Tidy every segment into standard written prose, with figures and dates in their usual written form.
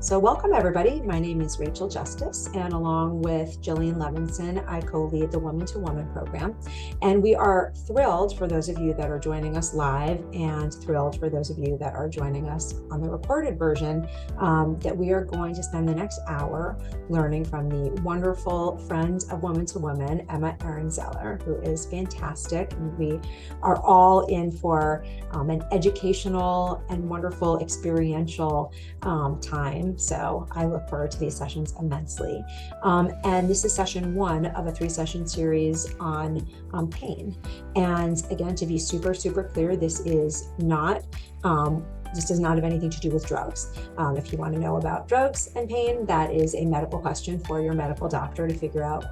So welcome everybody. My name is Rachel Justice, and along with Jillian Levinson, I co-lead the Woman to Woman program. And we are thrilled for those of you that are joining us live and thrilled for those of you that are joining us on the recorded version, that we are going to spend the next hour learning from the wonderful friend of Woman to Woman, Emma Ehrenzeller, who is fantastic. And we are all in for an educational and wonderful experiential time. So I look forward to these sessions immensely. And this is session 1 of a 3-session series on pain. And again, to be super, super clear, this does not have anything to do with drugs. If you want to know about drugs and pain, that is a medical question for your medical doctor to figure out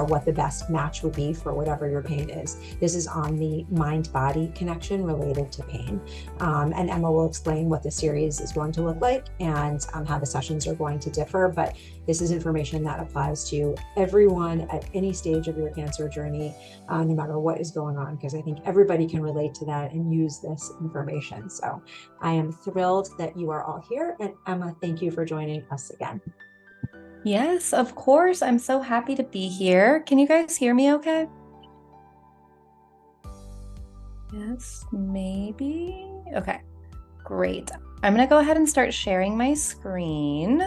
what the best match would be for whatever your pain is. This is on the mind-body connection related to pain. And Emma will explain what the series is going to look like and how the sessions are going to differ. But this is information that applies to everyone at any stage of your cancer journey, no matter what is going on, because I think everybody can relate to that and use this information. So I am thrilled that you are all here. And Emma, thank you for joining us again. Yes, of course. I'm so happy to be here. Can you guys hear me okay? Yes, maybe. Okay, great. I'm going to go ahead and start sharing my screen.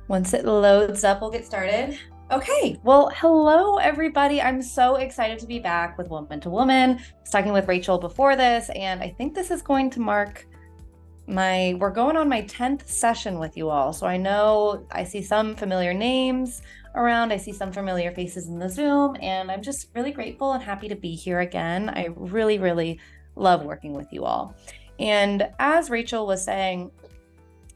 Once it loads up, we'll get started. Okay, well, hello, everybody. I'm so excited to be back with Woman to Woman. I was talking with Rachel before this, and I think this is going to mark we're going on my 10th session with you all. So I know I see some familiar names around. I see some familiar faces in the Zoom, and I'm just really grateful and happy to be here again. I really, really love working with you all. And as Rachel was saying,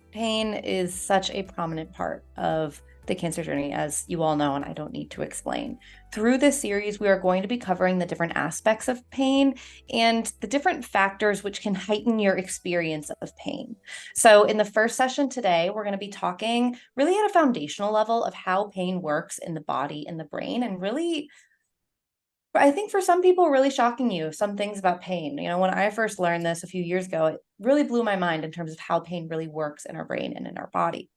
pain is such a prominent part of the cancer journey, as you all know, and I don't need to explain. Through this series, we are going to be covering the different aspects of pain and the different factors which can heighten your experience of pain. So in the first session today, we're going to be talking really at a foundational level of how pain works in the body and the brain, and really, I think for some people, really shocking you some things about pain. You know, when I first learned this a few years ago, it really blew my mind in terms of how pain really works in our brain and in our body.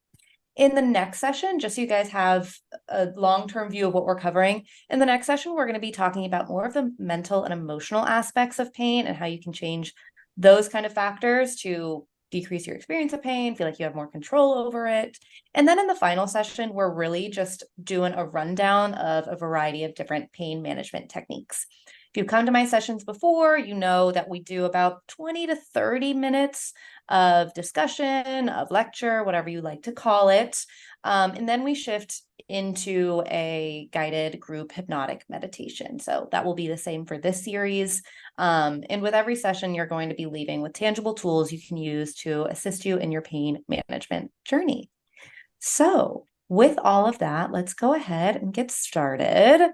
In the next session, just so you guys have a long-term view of what we're covering, in the next session, we're going to be talking about more of the mental and emotional aspects of pain and how you can change those kind of factors to decrease your experience of pain, feel like you have more control over it. And then in the final session, we're really just doing a rundown of a variety of different pain management techniques. If you've come to my sessions before, you know that we do about 20 to 30 minutes of discussion, of lecture, whatever you like to call it. And then we shift into a guided group hypnotic meditation. So that will be the same for this series. And with every session, you're going to be leaving with tangible tools you can use to assist you in your pain management journey. So with all of that, let's go ahead and get started.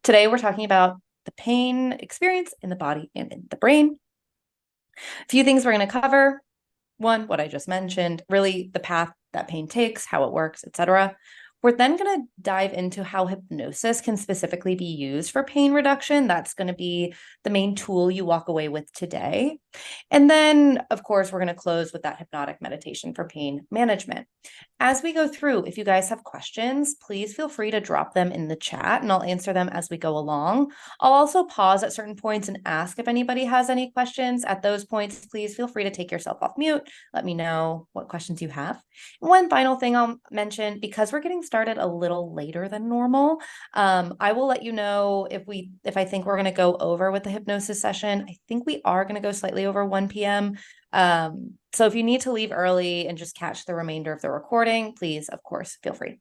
Today, we're talking about the pain experience in the body and in the brain. A few things we're going to cover. One, what I just mentioned, really the path that pain takes, how it works, etc. We're then going to dive into how hypnosis can specifically be used for pain reduction. That's going to be the main tool you walk away with today. And then, of course, we're going to close with that hypnotic meditation for pain management. As we go through, if you guys have questions, please feel free to drop them in the chat and I'll answer them as we go along. I'll also pause at certain points and ask if anybody has any questions. At those points, please feel free to take yourself off mute. Let me know what questions you have. One final thing I'll mention, because we're getting started a little later than normal, I will let you know if I think we're going to go over with the hypnosis session. I think we are going to go slightly over 1 p.m. So if you need to leave early and just catch the remainder of the recording, please, of course, feel free.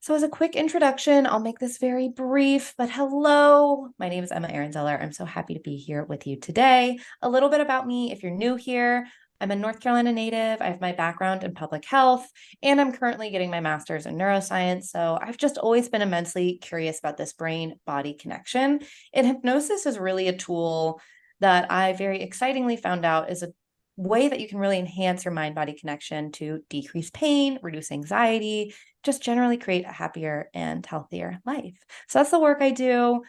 So as a quick introduction, I'll make this very brief, but hello, my name is Emma Ehrenzeller. I'm so happy to be here with you today. A little bit about me, if you're new here, I'm a North Carolina native. I have my background in public health, and I'm currently getting my master's in neuroscience. So I've just always been immensely curious about this brain-body connection. And hypnosis is really a tool that I very excitingly found out is a way that you can really enhance your mind-body connection to decrease pain, reduce anxiety, just generally create a happier and healthier life. So that's the work I do.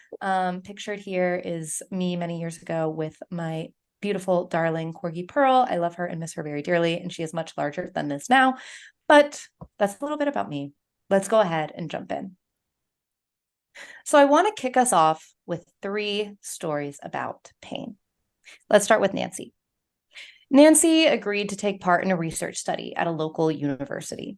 Pictured here is me many years ago with my beautiful, darling Corgi Pearl. I love her and miss her very dearly, and she is much larger than this now. But that's a little bit about me. Let's go ahead and jump in. So I want to kick us off with 3 stories about pain. Let's start with Nancy. Nancy agreed to take part in a research study at a local university.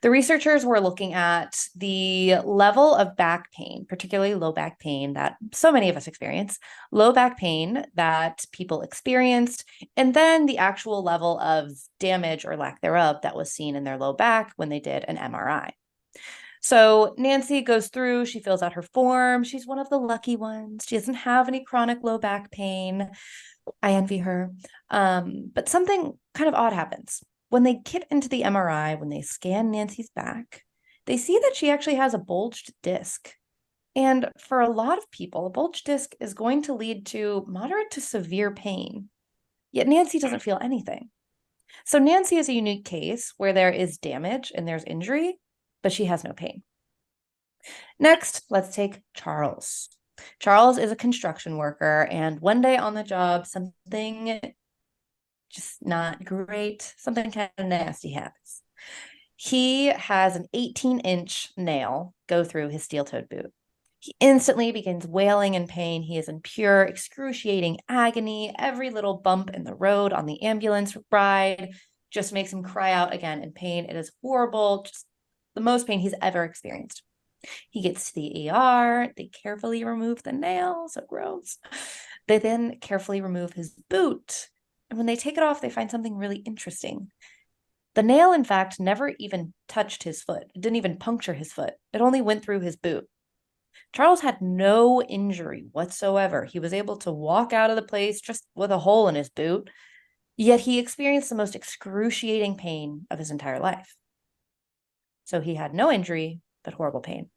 The researchers were looking at the level of back pain, particularly low back pain that so many of us experience, low back pain that people experienced, and then the actual level of damage or lack thereof that was seen in their low back when they did an MRI. So Nancy goes through, she fills out her form. She's one of the lucky ones. She doesn't have any chronic low back pain. I envy her. But something kind of odd happens. When they get into the MRI, when they scan Nancy's back, they see that she actually has a bulged disc. And for a lot of people, a bulged disc is going to lead to moderate to severe pain. Yet Nancy doesn't feel anything. So Nancy is a unique case where there is damage and there's injury, but she has no pain. Next, let's take Charles. Charles is a construction worker, and one day on the job, something just not great, something kind of nasty happens. He has an 18-inch nail go through his steel-toed boot. He instantly begins wailing in pain. He is in pure, excruciating agony. Every little bump in the road on the ambulance ride just makes him cry out again in pain. It is horrible, just the most pain he's ever experienced. He gets to the ER. They carefully remove the nail. So gross. They then carefully remove his boot. And when they take it off, they find something really interesting. The nail, in fact, never even touched his foot. It didn't even puncture his foot. It only went through his boot. Charles had no injury whatsoever. He was able to walk out of the place just with a hole in his boot, yet he experienced the most excruciating pain of his entire life. So he had no injury, but horrible pain.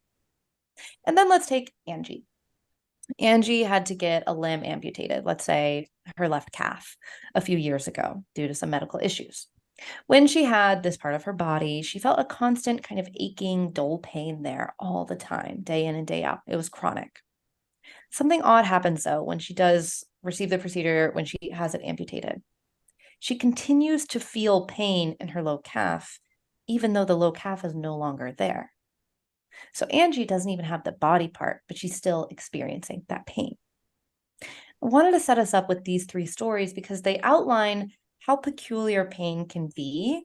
And then let's take Angie. Angie had to get a limb amputated, let's say her left calf, a few years ago due to some medical issues. When she had this part of her body, she felt a constant kind of aching, dull pain there all the time, day in and day out. It was chronic. Something odd happens, though, when she does receive the procedure, when she has it amputated. She continues to feel pain in her low calf, even though the low calf is no longer there. So Angie doesn't even have the body part, but she's still experiencing that pain. I wanted to set us up with these 3 stories because they outline how peculiar pain can be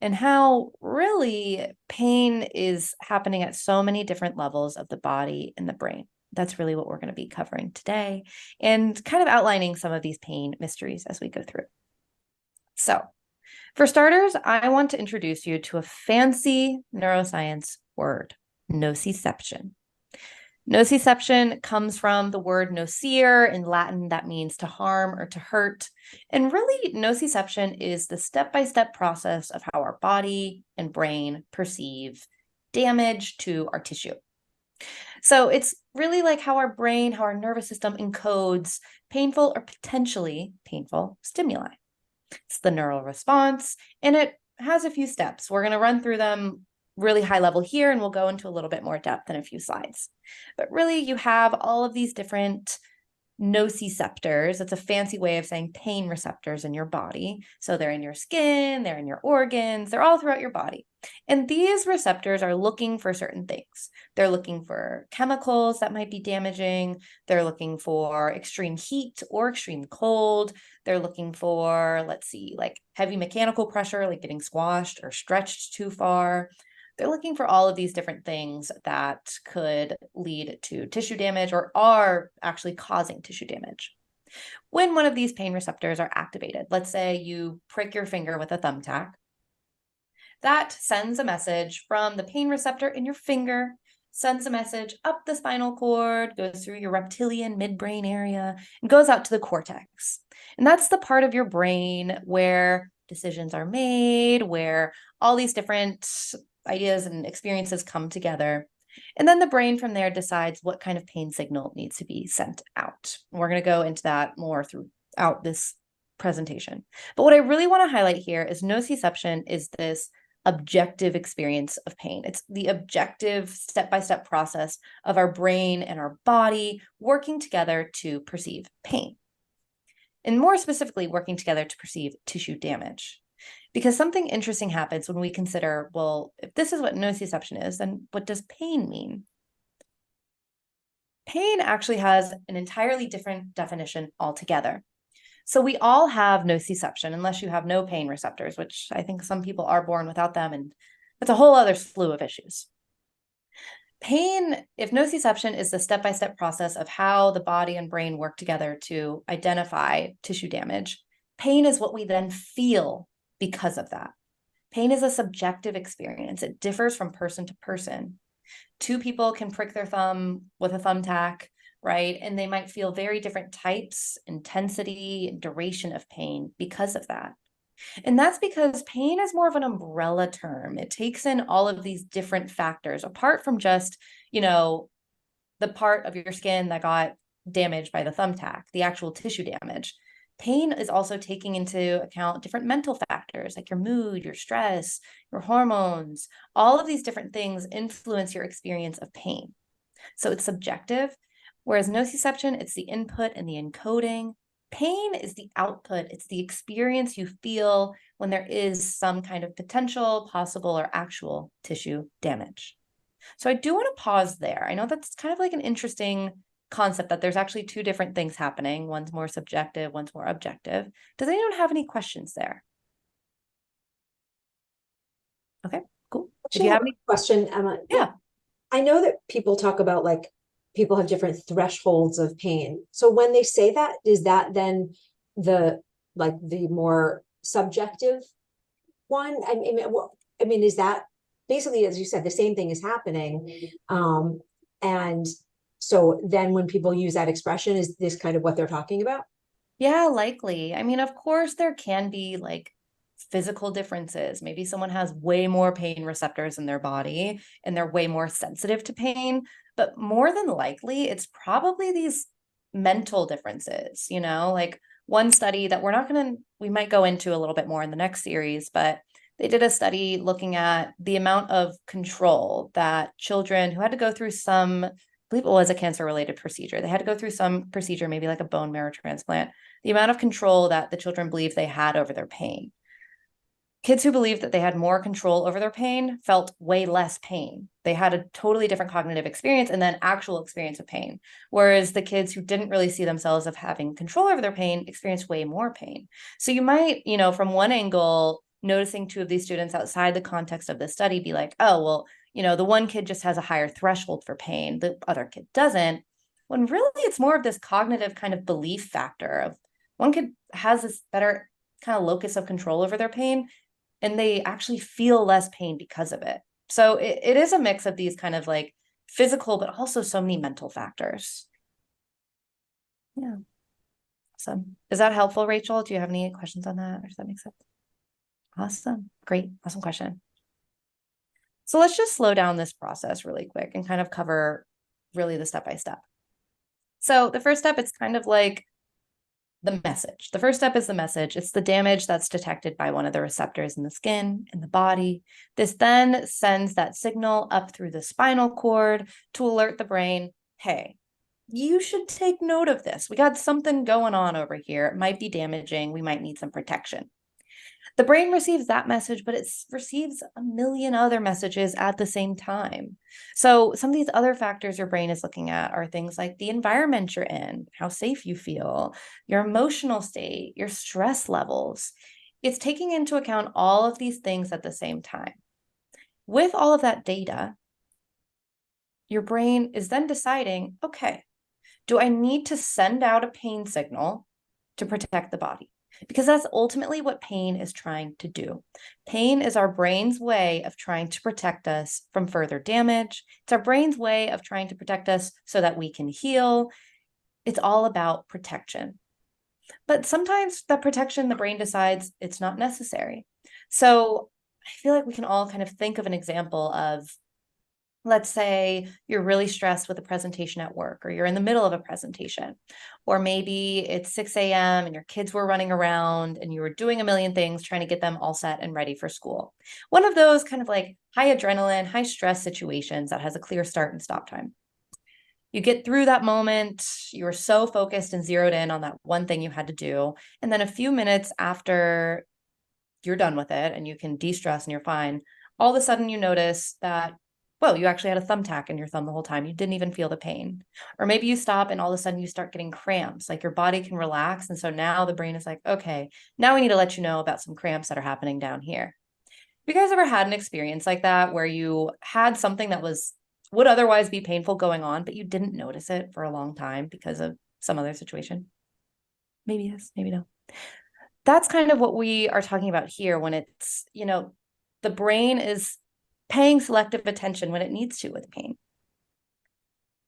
and how really pain is happening at so many different levels of the body and the brain. That's really what we're going to be covering today and kind of outlining some of these pain mysteries as we go through. So for starters, I want to introduce you to a fancy neuroscience word. Nociception. Nociception comes from the word nocere in Latin, that means to harm or to hurt. And really, nociception is the step-by-step process of how our body and brain perceive damage to our tissue. So it's really like how our brain, how our nervous system encodes painful or potentially painful stimuli. It's the neural response, and it has a few steps. We're going to run through them really high level here, and we'll go into a little bit more depth in a few slides. But really, you have all of these different nociceptors. It's a fancy way of saying pain receptors in your body. So they're in your skin, they're in your organs, they're all throughout your body. And these receptors are looking for certain things. They're looking for chemicals that might be damaging. They're looking for extreme heat or extreme cold. They're looking for, let's see, like heavy mechanical pressure, like getting squashed or stretched too far. They're looking for all of these different things that could lead to tissue damage or are actually causing tissue damage. When one of these pain receptors are activated, let's say you prick your finger with a thumbtack, that sends a message from the pain receptor in your finger, sends a message up the spinal cord, goes through your reptilian midbrain area, and goes out to the cortex. And that's the part of your brain where decisions are made, where all these different ideas and experiences come together. And then the brain from there decides what kind of pain signal needs to be sent out. We're going to go into that more throughout this presentation. But what I really want to highlight here is nociception is this objective experience of pain. It's the objective step-by-step process of our brain and our body working together to perceive pain. and more specifically, working together to perceive tissue damage. Because something interesting happens when we consider, well, if this is what nociception is, then what does pain mean? Pain actually has an entirely different definition altogether. So we all have nociception, unless you have no pain receptors, which I think some people are born without them, and that's a whole other slew of issues. Pain, if nociception is the step-by-step process of how the body and brain work together to identify tissue damage, pain is what we then feel because of that. Pain is a subjective experience. It differs from person to person. Two people can prick their thumb with a thumbtack, right? And they might feel very different types, intensity, and duration of pain because of that. And that's because pain is more of an umbrella term. It takes in all of these different factors, apart from just, the part of your skin that got damaged by the thumbtack, the actual tissue damage. Pain is also taking into account different mental factors like your mood, your stress, your hormones. All of these different things influence your experience of pain. So it's subjective, whereas nociception, it's the input and the encoding. Pain is the output. It's the experience you feel when there is some kind of potential, possible, or actual tissue damage. So I do want to pause there. I know that's kind of like an interesting concept that there's actually two different things happening. One's more subjective, one's more objective. Does anyone have any questions there? Okay, cool. If you have any question, Emma. Yeah. I know that people talk about like people have different thresholds of pain. So when they say that, is that then the more subjective one? I mean, is that basically, as you said, the same thing is happening? And so then when people use that expression, is this kind of what they're talking about? Yeah, likely. I mean, of course, there can be like physical differences. Maybe someone has way more pain receptors in their body and they're way more sensitive to pain, but more than likely, it's probably these mental differences, like one study that we might go into a little bit more in the next series, but they did a study looking at the amount of control that children who had to go through some, I believe it was a cancer-related procedure. They had to go through some procedure, maybe like a bone marrow transplant, the amount of control that the children believed they had over their pain. Kids who believed that they had more control over their pain felt way less pain. They had a totally different cognitive experience and then actual experience of pain. Whereas the kids who didn't really see themselves as having control over their pain experienced way more pain. So you might, from one angle, noticing two of these students outside the context of the study be like, oh, well, the one kid just has a higher threshold for pain, the other kid doesn't. When really it's more of this cognitive kind of belief factor of one kid has this better kind of locus of control over their pain, and they actually feel less pain because of it. So it is a mix of these kind of like physical, but also so many mental factors. Yeah. So is that helpful, Rachel? Do you have any questions on that, or does that make sense? Awesome. Great. Awesome question. So let's just slow down this process really quick and kind of cover really the step-by-step. So the first step, it's kind of like the message. The first step is the message. It's the damage that's detected by one of the receptors in the skin, in the body. This then sends that signal up through the spinal cord to alert the brain, hey, you should take note of this. We got something going on over here. It might be damaging. We might need some protection. The brain receives that message, but it receives a million other messages at the same time. So some of these other factors your brain is looking at are things like the environment you're in, how safe you feel, your emotional state, your stress levels. It's taking into account all of these things at the same time. With all of that data, your brain is then deciding, okay, do I need to send out a pain signal to protect the body? Because that's ultimately what pain is trying to do. Pain is our brain's way of trying to protect us from further damage. It's our brain's way of trying to protect us so that we can heal. It's all about protection. But sometimes that protection, the brain decides it's not necessary. So I feel like we can all kind of think of an example of, let's say you're really stressed with a presentation at work, or you're in the middle of a presentation, or maybe it's 6 a.m. and your kids were running around and you were doing a million things trying to get them all set and ready for school. One of those kind of like high adrenaline, high stress situations that has a clear start and stop time. You get through that moment, you were so focused and zeroed in on that one thing you had to do. And then a few minutes after you're done with it and you can de-stress and you're fine, all of a sudden you notice that, whoa, you actually had a thumbtack in your thumb the whole time. You didn't even feel the pain. Or maybe you stop and all of a sudden you start getting cramps, like your body can relax. And so now the brain is like, okay, now we need to let you know about some cramps that are happening down here. Have you guys ever had an experience like that where you had something that would otherwise be painful going on, but you didn't notice it for a long time because of some other situation? Maybe yes, maybe no. That's kind of what we are talking about here when it's, the brain is paying selective attention when it needs to with pain.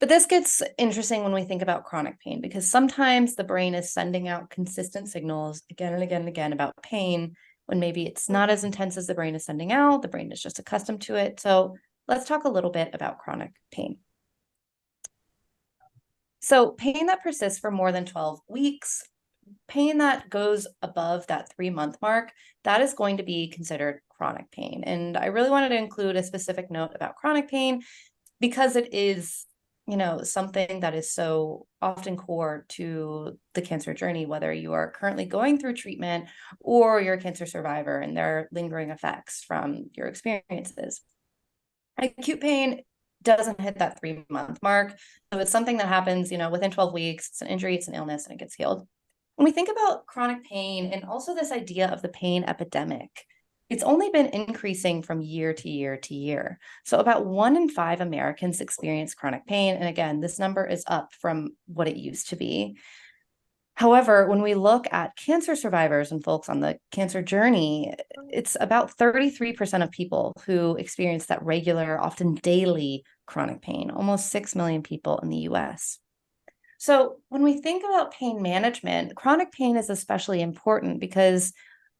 But this gets interesting when we think about chronic pain, because sometimes the brain is sending out consistent signals again and again and again about pain when maybe it's not as intense as the brain is sending out. The brain is just accustomed to it. So let's talk a little bit about chronic pain. So pain that persists for more than 12 weeks, pain that goes above that 3-month mark, that is going to be considered chronic pain. And I really wanted to include a specific note about chronic pain because it is, something that is so often core to the cancer journey, whether you are currently going through treatment or you're a cancer survivor and there are lingering effects from your experiences. Acute pain doesn't hit that 3-month mark. So it's something that happens, within 12 weeks. It's an injury, it's an illness, and it gets healed. When we think about chronic pain and also this idea of the pain epidemic, it's only been increasing from year to year to year. So about 1 in 5 Americans experience chronic pain. And again, this number is up from what it used to be. However, when we look at cancer survivors and folks on the cancer journey, it's about 33% of people who experience that regular, often daily chronic pain, almost 6 million people in the US. So when we think about pain management, chronic pain is especially important because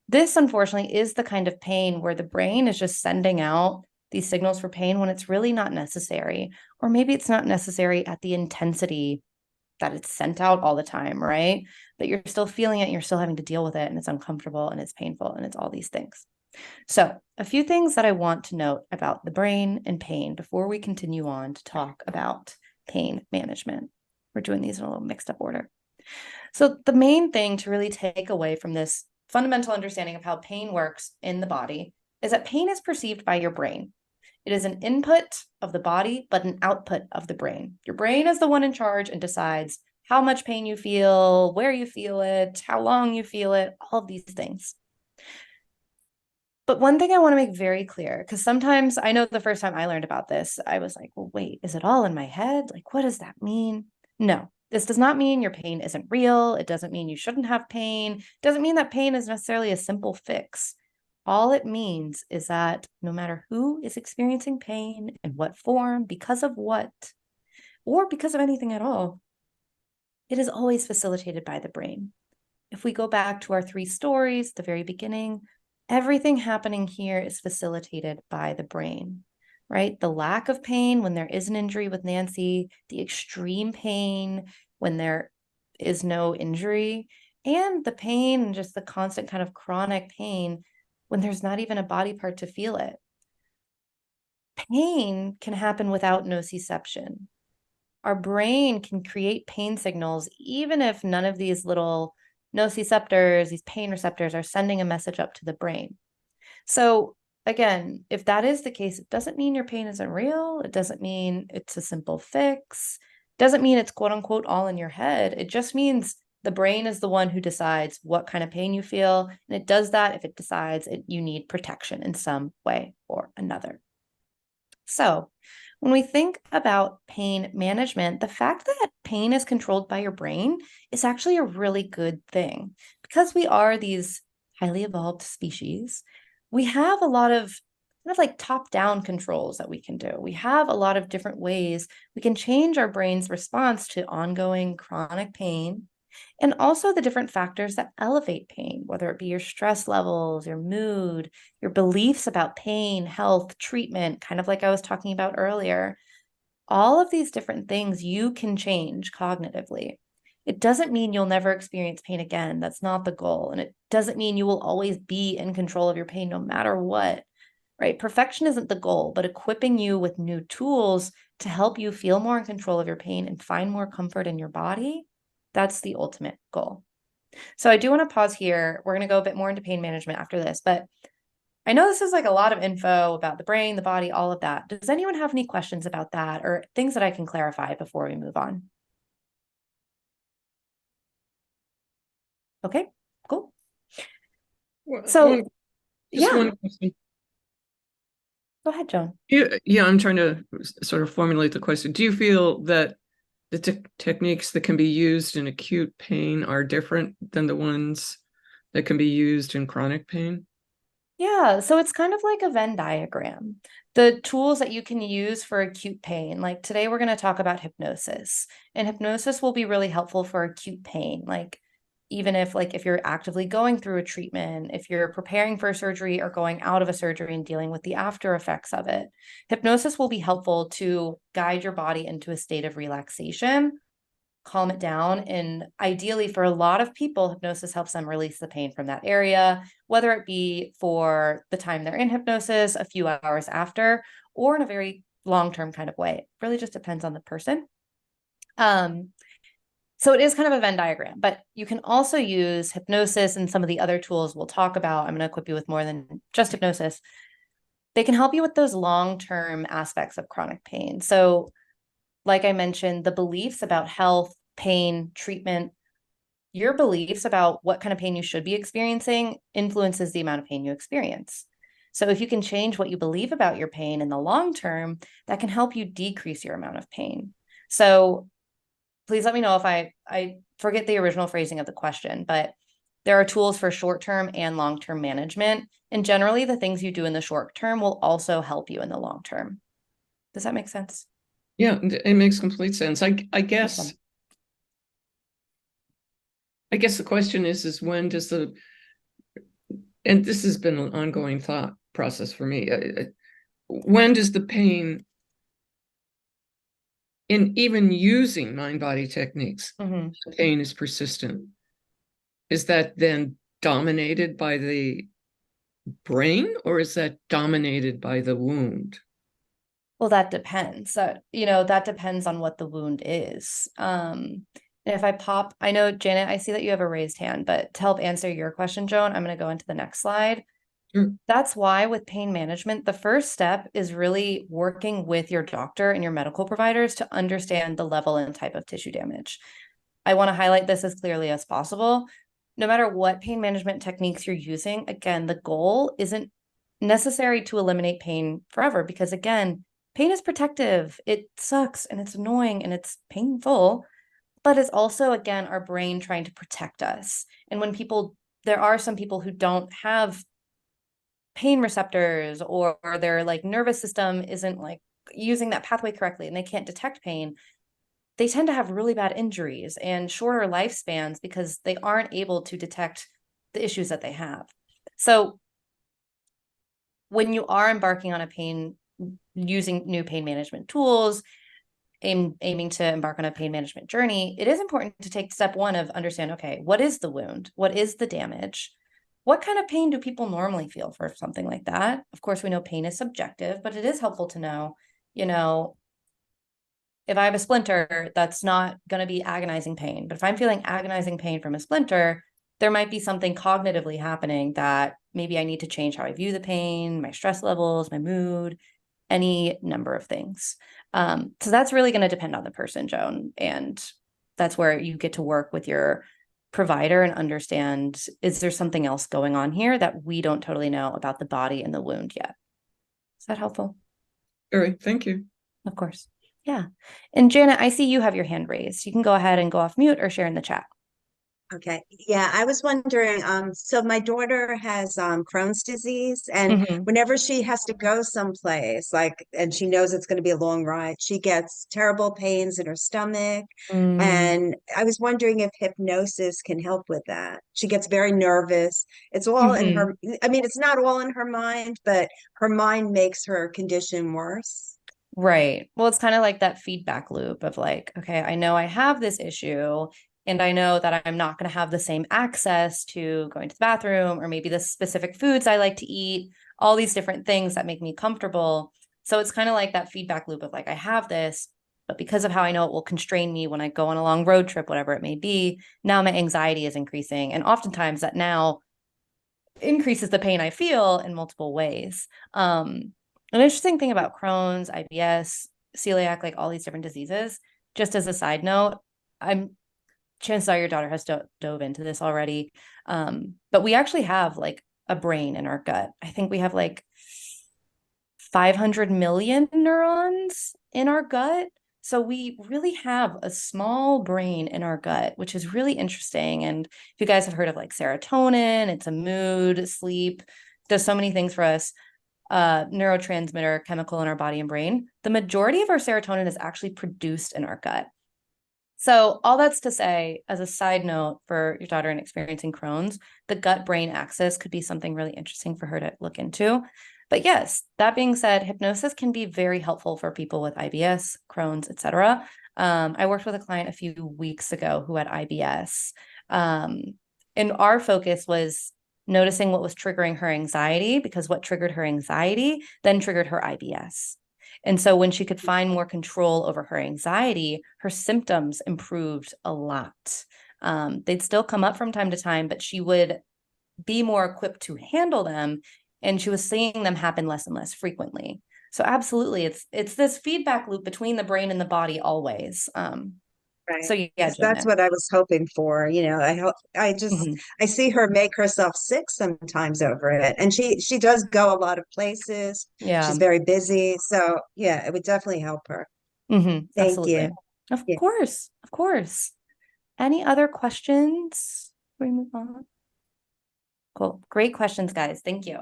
this, unfortunately, is the kind of pain where the brain is just sending out these signals for pain when it's really not necessary, or maybe it's not necessary at the intensity that it's sent out all the time, right? But you're still feeling it, you're still having to deal with it, and it's uncomfortable and it's painful and it's all these things. So a few things that I want to note about the brain and pain before we continue on to talk about pain management. We're doing these in a little mixed up order. So the main thing to really take away from this fundamental understanding of how pain works in the body is that pain is perceived by your brain. It is an input of the body, but an output of the brain. Your brain is the one in charge and decides how much pain you feel, where you feel it, how long you feel it, all of these things. But one thing I want to make very clear, because sometimes I know the first time I learned about this, I was like, well, wait, is it all in my head? Like, what does that mean? No, this does not mean your pain isn't real. It doesn't mean you shouldn't have pain. It doesn't mean that pain is necessarily a simple fix. All it means is that no matter who is experiencing pain, in what form, because of what, or because of anything at all, it is always facilitated by the brain. If we go back to our 3 stories at the very beginning, everything happening here is facilitated by the brain, right? The lack of pain when there is an injury with Nancy, the extreme pain when there is no injury, and the pain and just the constant kind of chronic pain when there's not even a body part to feel it. Pain can happen without nociception. Our brain can create pain signals even if none of these little nociceptors, these pain receptors, are sending a message up to the brain. So again, if that is the case, it doesn't mean your pain isn't real. It doesn't mean it's a simple fix. It doesn't mean it's quote unquote all in your head. It just means the brain is the one who decides what kind of pain you feel. And it does that if it decides you need protection in some way or another. So when we think about pain management, the fact that pain is controlled by your brain is actually a really good thing. Because we are these highly evolved species, we have a lot of kind of like top-down controls that we can do. We have a lot of different ways we can change our brain's response to ongoing chronic pain, and also the different factors that elevate pain, whether it be your stress levels, your mood, your beliefs about pain, health, treatment, kind of like I was talking about earlier. All of these different things you can change cognitively. It doesn't mean you'll never experience pain again. That's not the goal. And it doesn't mean you will always be in control of your pain no matter what. right? Perfection isn't the goal, but equipping you with new tools to help you feel more in control of your pain and find more comfort in your body. That's the ultimate goal. So I do want to pause here. We're going to go a bit more into pain management after this, but I know this is like a lot of info about the brain, the body, all of that. Does anyone have any questions about that or things that I can clarify before we move on? Okay, cool. So, Just yeah, one question. go ahead, Joan. Yeah, I'm trying to sort of formulate the question. Do you feel that the techniques that can be used in acute pain are different than the ones that can be used in chronic pain? Yeah, so it's kind of like a Venn diagram. The tools that you can use for acute pain, like today we're going to talk about hypnosis, and hypnosis will be really helpful for acute pain. Like even if you're actively going through a treatment, if you're preparing for a surgery or going out of a surgery and dealing with the after effects of it, hypnosis will be helpful to guide your body into a state of relaxation, calm it down. And ideally, for a lot of people, hypnosis helps them release the pain from that area, whether it be for the time they're in hypnosis, a few hours after, or in a very long-term kind of way. It really just depends on the person. So it is kind of a Venn diagram, but you can also use hypnosis and some of the other tools we'll talk about. I'm going to equip you with more than just hypnosis. They can help you with those long-term aspects of chronic pain. So like I mentioned, the beliefs about health, pain, treatment, your beliefs about what kind of pain you should be experiencing influences the amount of pain you experience. So if you can change what you believe about your pain in the long term, that can help you decrease your amount of pain. So please let me know if I forget the original phrasing of the question, but there are tools for short-term and long-term management. And generally, the things you do in the short term will also help you in the long term. Does that make sense? Yeah, it makes complete sense. I guess Awesome. the question is when does and this has been an ongoing thought process for me. When does the pain in even using mind-body techniques, Mm-hmm. the pain is persistent? Is that then dominated by the brain or is that dominated by the wound? Well, that depends. So, that depends on what the wound is. And if I know, Janet, I see that you have a raised hand, but to help answer your question, Joan, I'm going to go into the next slide. Sure. That's why with pain management, the first step is really working with your doctor and your medical providers to understand the level and type of tissue damage. I want to highlight this as clearly as possible. No matter what pain management techniques you're using, again, the goal isn't necessary to eliminate pain forever because, again, pain is protective. It sucks and it's annoying and it's painful, but it's also, again, our brain trying to protect us. And there are some people who don't have pain receptors or their like nervous system isn't like using that pathway correctly and they can't detect pain. They tend to have really bad injuries and shorter lifespans because they aren't able to detect the issues that they have. So when you are embarking on using new pain management tools, aiming to embark on a pain management journey, it is important to take step one of understand, okay, what is the wound? What is the damage? What kind of pain do people normally feel for something like that? Of course, we know pain is subjective, but it is helpful to know, if I have a splinter, that's not going to be agonizing pain. But if I'm feeling agonizing pain from a splinter, there might be something cognitively happening that maybe I need to change how I view the pain, my stress levels, my mood, any number of things. So that's really going to depend on the person, Joan. And that's where you get to work with your provider and understand, is there something else going on here that we don't totally know about the body and the wound yet? Is that helpful? Very, thank you. Of course. Yeah. And Janet, I see you have your hand raised. You can go ahead and go off mute or share in the chat. Okay. Yeah, I was wondering, so my daughter has Crohn's disease, and Mhm. whenever she has to go someplace, and she knows it's going to be a long ride, she gets terrible pains in her stomach. Mm. And I was wondering if hypnosis can help with that. She gets very nervous. It's all in Mhm. her, I mean, it's not all in her mind, but her mind makes her condition worse. Right. Well, it's kind of like that feedback loop of like, okay, I know I have this issue and I know that I'm not going to have the same access to going to the bathroom or maybe the specific foods I like to eat all these different things that make me comfortable. So it's kind of like that feedback loop of like, I have this, but because of how I know it will constrain me when I go on a long road trip, whatever it may be, now my anxiety is increasing. And oftentimes that now increases the pain I feel in multiple ways. An interesting thing about Crohn's, IBS, celiac, like all these different diseases, just as a side note, chances are your daughter has dove into this already. But we actually have like a brain in our gut. I think we have like 500 million neurons in our gut. So we really have a small brain in our gut, which is really interesting. And if you guys have heard of like serotonin, it's a mood, sleep, does so many things for us. Neurotransmitter chemical in our body and brain. The majority of our serotonin is actually produced in our gut. So all that's to say, as a side note for your daughter in experiencing Crohn's, the gut-brain axis could be something really interesting for her to look into. But yes, that being said, hypnosis can be very helpful for people with IBS, Crohn's, etc. I worked with a client a few weeks ago who had IBS. And our focus was noticing what was triggering her anxiety, because what triggered her anxiety then triggered her IBS. And so when she could find more control over her anxiety, her symptoms improved a lot. They'd still come up from time to time, but she would be more equipped to handle them. And she was seeing them happen less and less frequently. So absolutely, it's this feedback loop between the brain and the body always. Right. So yeah, Yes, that's Joanna. what I was hoping for. I see her make herself sick sometimes over it. And she does go a lot of places. Yeah. She's very busy. So yeah, it would definitely help her. Thank Absolutely. you. Of Yeah. course. Of course. Any other questions before we move on? Cool. Great questions, guys. Thank you.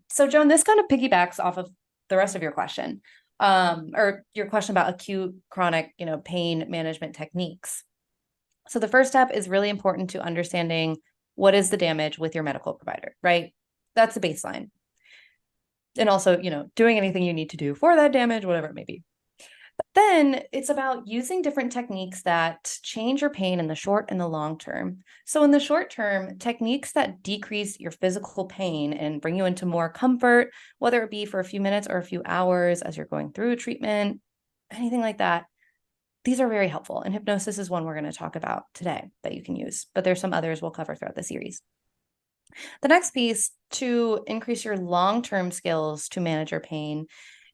So Joan, this kind of piggybacks off of the rest of your question, or your question about acute chronic, pain management techniques. So the first step is really important to understanding what is the damage with your medical provider, right? That's the baseline. And also, doing anything you need to do for that damage, whatever it may be. But then it's about using different techniques that change your pain in the short and the long term. So in the short term, techniques that decrease your physical pain and bring you into more comfort, whether it be for a few minutes or a few hours as you're going through a treatment, anything like that, these are very helpful. And hypnosis is one we're going to talk about today that you can use, but there's some others we'll cover throughout the series. The next piece to increase your long-term skills to manage your pain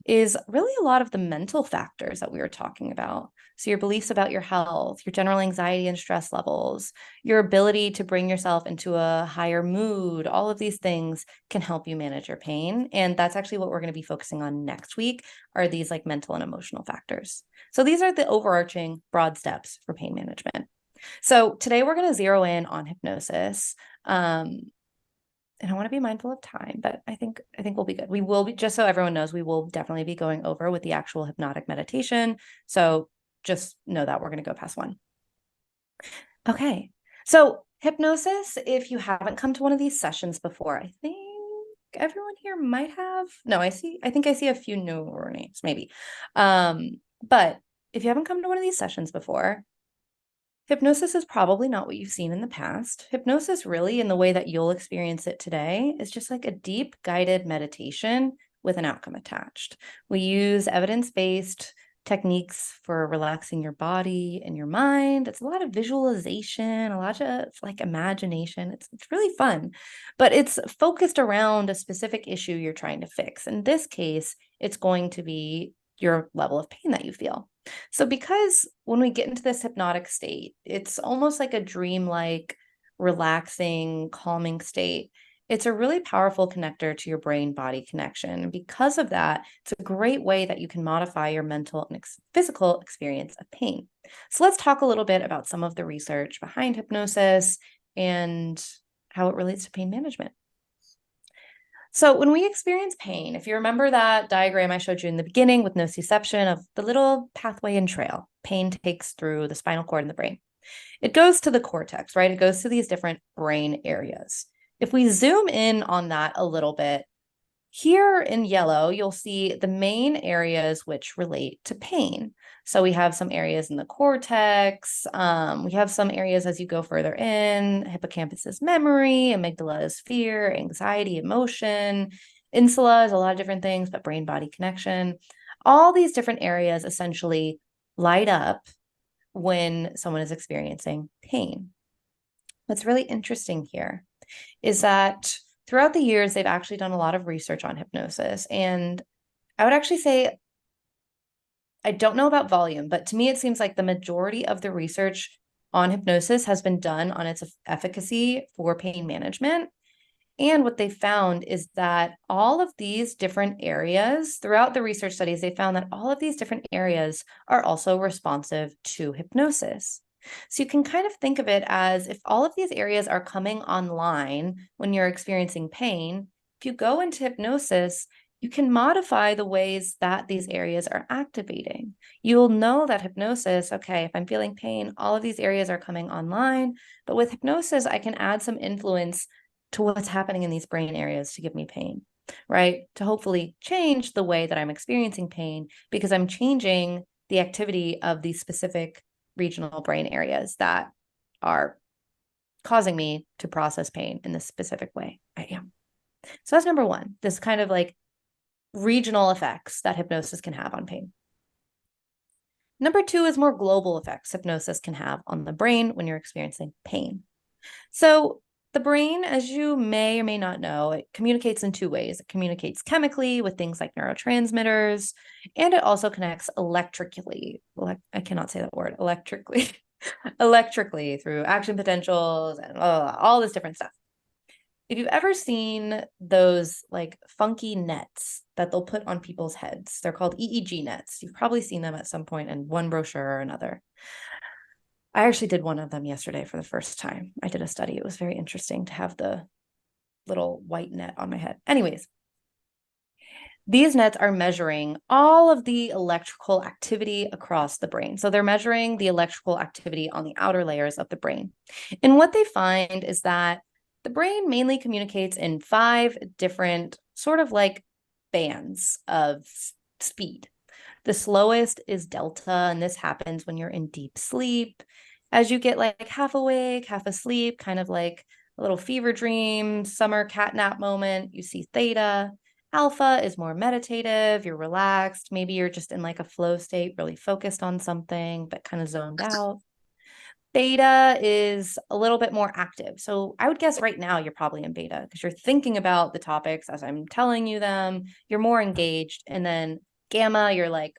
is really a lot of the mental factors that we were talking about. So your beliefs about your health, your general anxiety and stress levels, your ability to bring yourself into a higher mood, all of these things can help you manage your pain. And that's actually what we're going to be focusing on next week, are these like mental and emotional factors. So these are the overarching broad steps for pain management. So today we're going to zero in on hypnosis. And I want to be mindful of time, but I think we'll be good. We will be, just so everyone knows, we will definitely be going over with the actual hypnotic meditation. So just know that we're going to go past one. Okay. So hypnosis, if you haven't come to one of these sessions before, I think everyone here might have. No, I think I see a few newer names, maybe. But if you haven't come to one of these sessions before, hypnosis is probably not what you've seen in the past. Hypnosis, really, in the way that you'll experience it today, is just like a deep guided meditation with an outcome attached. We use evidence-based techniques for relaxing your body and your mind. It's a lot of visualization, a lot of like imagination. It's really fun, but it's focused around a specific issue you're trying to fix. In this case, it's going to be your level of pain that you feel. So because when we get into this hypnotic state, it's almost like a dreamlike, relaxing, calming state. It's a really powerful connector to your brain-body connection. And because of that, it's a great way that you can modify your mental and physical experience of pain. So let's talk a little bit about some of the research behind hypnosis and how it relates to pain management. So when we experience pain, if you remember that diagram I showed you in the beginning with nociception of the little pathway and trail, pain takes through the spinal cord and the brain. It goes to the cortex, right? It goes to these different brain areas. If we zoom in on that a little bit, Here in yellow, you'll see the main areas which relate to pain. So we have some areas in the cortex. We have some areas as you go further in. Hippocampus is memory, amygdala is fear, anxiety, emotion. Insula is a lot of different things, but brain-body connection. All these different areas essentially light up when someone is experiencing pain. What's really interesting here is that throughout the years, they've actually done a lot of research on hypnosis. And I would actually say, I don't know about volume, but to me, it seems like the majority of the research on hypnosis has been done on its efficacy for pain management. And what they found is that all of these different areas, throughout the research studies, they found that all of these different areas are also responsive to hypnosis. So you can kind of think of it as if all of these areas are coming online when you're experiencing pain, if you go into hypnosis, you can modify the ways that these areas are activating. You'll know that hypnosis, okay, if I'm feeling pain, all of these areas are coming online, but with hypnosis, I can add some influence to what's happening in these brain areas to give me pain, right? To hopefully change the way that I'm experiencing pain because I'm changing the activity of these specific regional brain areas that are causing me to process pain in this specific way I am. So that's number one, this kind of like regional effects that hypnosis can have on pain. Number two is more global effects hypnosis can have on the brain when you're experiencing pain. So the brain, as you may or may not know, it communicates in two ways. It communicates chemically with things like neurotransmitters, and it also connects electrically. I cannot say that word, electrically. Electrically through action potentials and all this different stuff. If you've ever seen those like funky nets that they'll put on people's heads, they're called EEG nets. You've probably seen them at some point in one brochure or another. I actually did one of them yesterday for the first time. I did a study. It was very interesting to have the little white net on my head. Anyways, these nets are measuring all of the electrical activity across the brain. So they're measuring the electrical activity on the outer layers of the brain. And what they find is that the brain mainly communicates in 5 different sort of like bands of speed. The slowest is delta, and this happens when you're in deep sleep. As you get like half awake, half asleep, kind of like a little fever dream, summer catnap moment, you see theta. Alpha is more meditative, you're relaxed. Maybe you're just in like a flow state, really focused on something, but kind of zoned out. Beta is a little bit more active. So I would guess right now you're probably in beta because you're thinking about the topics as I'm telling you them. You're more engaged. And then gamma, you're like,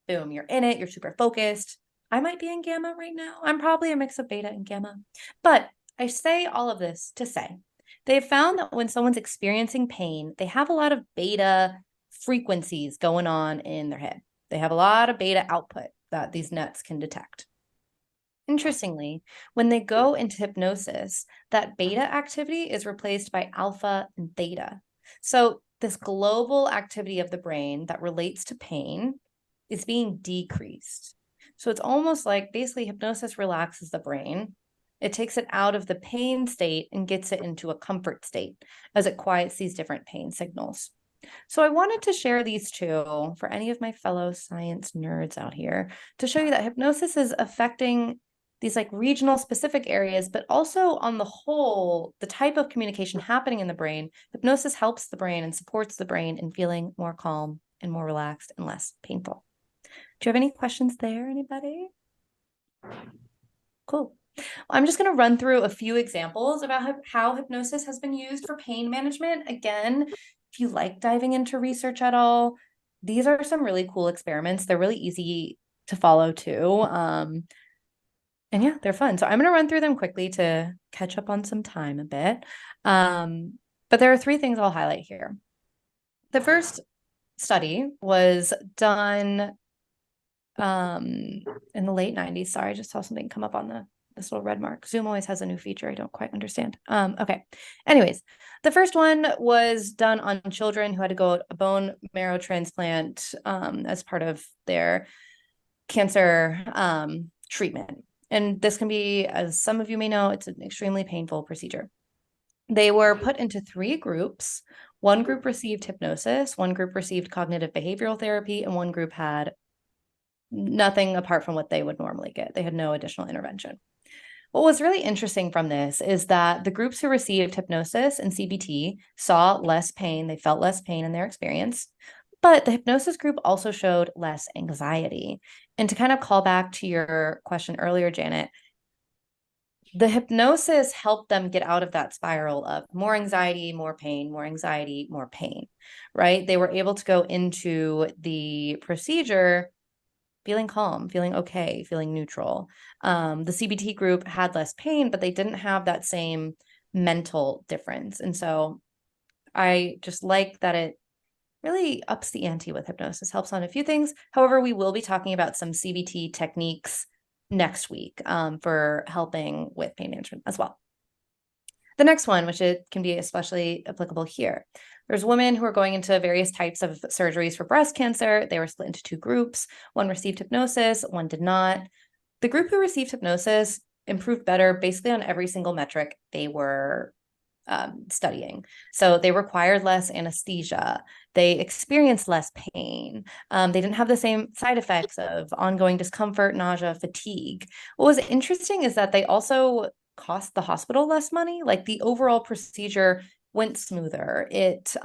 boom, you're in it. You're super focused. I might be in gamma right now. I'm probably a mix of beta and gamma. But I say all of this to say, they've found that when someone's experiencing pain, they have a lot of beta frequencies going on in their head. They have a lot of beta output that these nets can detect. Interestingly, when they go into hypnosis, that beta activity is replaced by alpha and theta. So this global activity of the brain that relates to pain is being decreased. So it's almost like basically hypnosis relaxes the brain. It takes it out of the pain state and gets it into a comfort state as it quiets these different pain signals. So I wanted to share these two for any of my fellow science nerds out here to show you that hypnosis is affecting these like regional specific areas, but also on the whole, the type of communication happening in the brain, hypnosis helps the brain and supports the brain in feeling more calm and more relaxed and less painful. Do you have any questions there, anybody? Cool. Well, I'm just going to run through a few examples about how hypnosis has been used for pain management. Again, if you like diving into research at all, these are some really cool experiments. They're really easy to follow too. And yeah, they're fun. So I'm going to run through them quickly to catch up on some time a bit. But there are 3 things I'll highlight here. The first study was done in the late 90s. Sorry, I just saw something come up on this little red mark. Zoom always has a new feature I don't quite understand. Okay. Anyways, the first one was done on children who had to go a bone marrow transplant as part of their cancer treatment. And this can be, as some of you may know, it's an extremely painful procedure. They were put into 3 groups. One group received hypnosis, one group received cognitive behavioral therapy, and one group had nothing apart from what they would normally get. They had no additional intervention. What was really interesting from this is that the groups who received hypnosis and CBT saw less pain. They felt less pain in their experience, but the hypnosis group also showed less anxiety. And to kind of call back to your question earlier, Janet, the hypnosis helped them get out of that spiral of more anxiety, more pain, more anxiety, more pain, right? They were able to go into the procedure feeling calm, feeling okay, feeling neutral. The CBT group had less pain, but they didn't have that same mental difference. And so I just like that it really ups the ante with hypnosis, helps on a few things. However, we will be talking about some CBT techniques next week for helping with pain management as well. The next one, which it can be especially applicable here. There's women who are going into various types of surgeries for breast cancer. They were split into two groups. One received hypnosis, one did not. The group who received hypnosis improved better basically on every single metric they were studying. So they required less anesthesia. They experienced less pain. They didn't have the same side effects of ongoing discomfort, nausea, fatigue. What was interesting is that they also cost the hospital less money. Like the overall procedure went smoother. It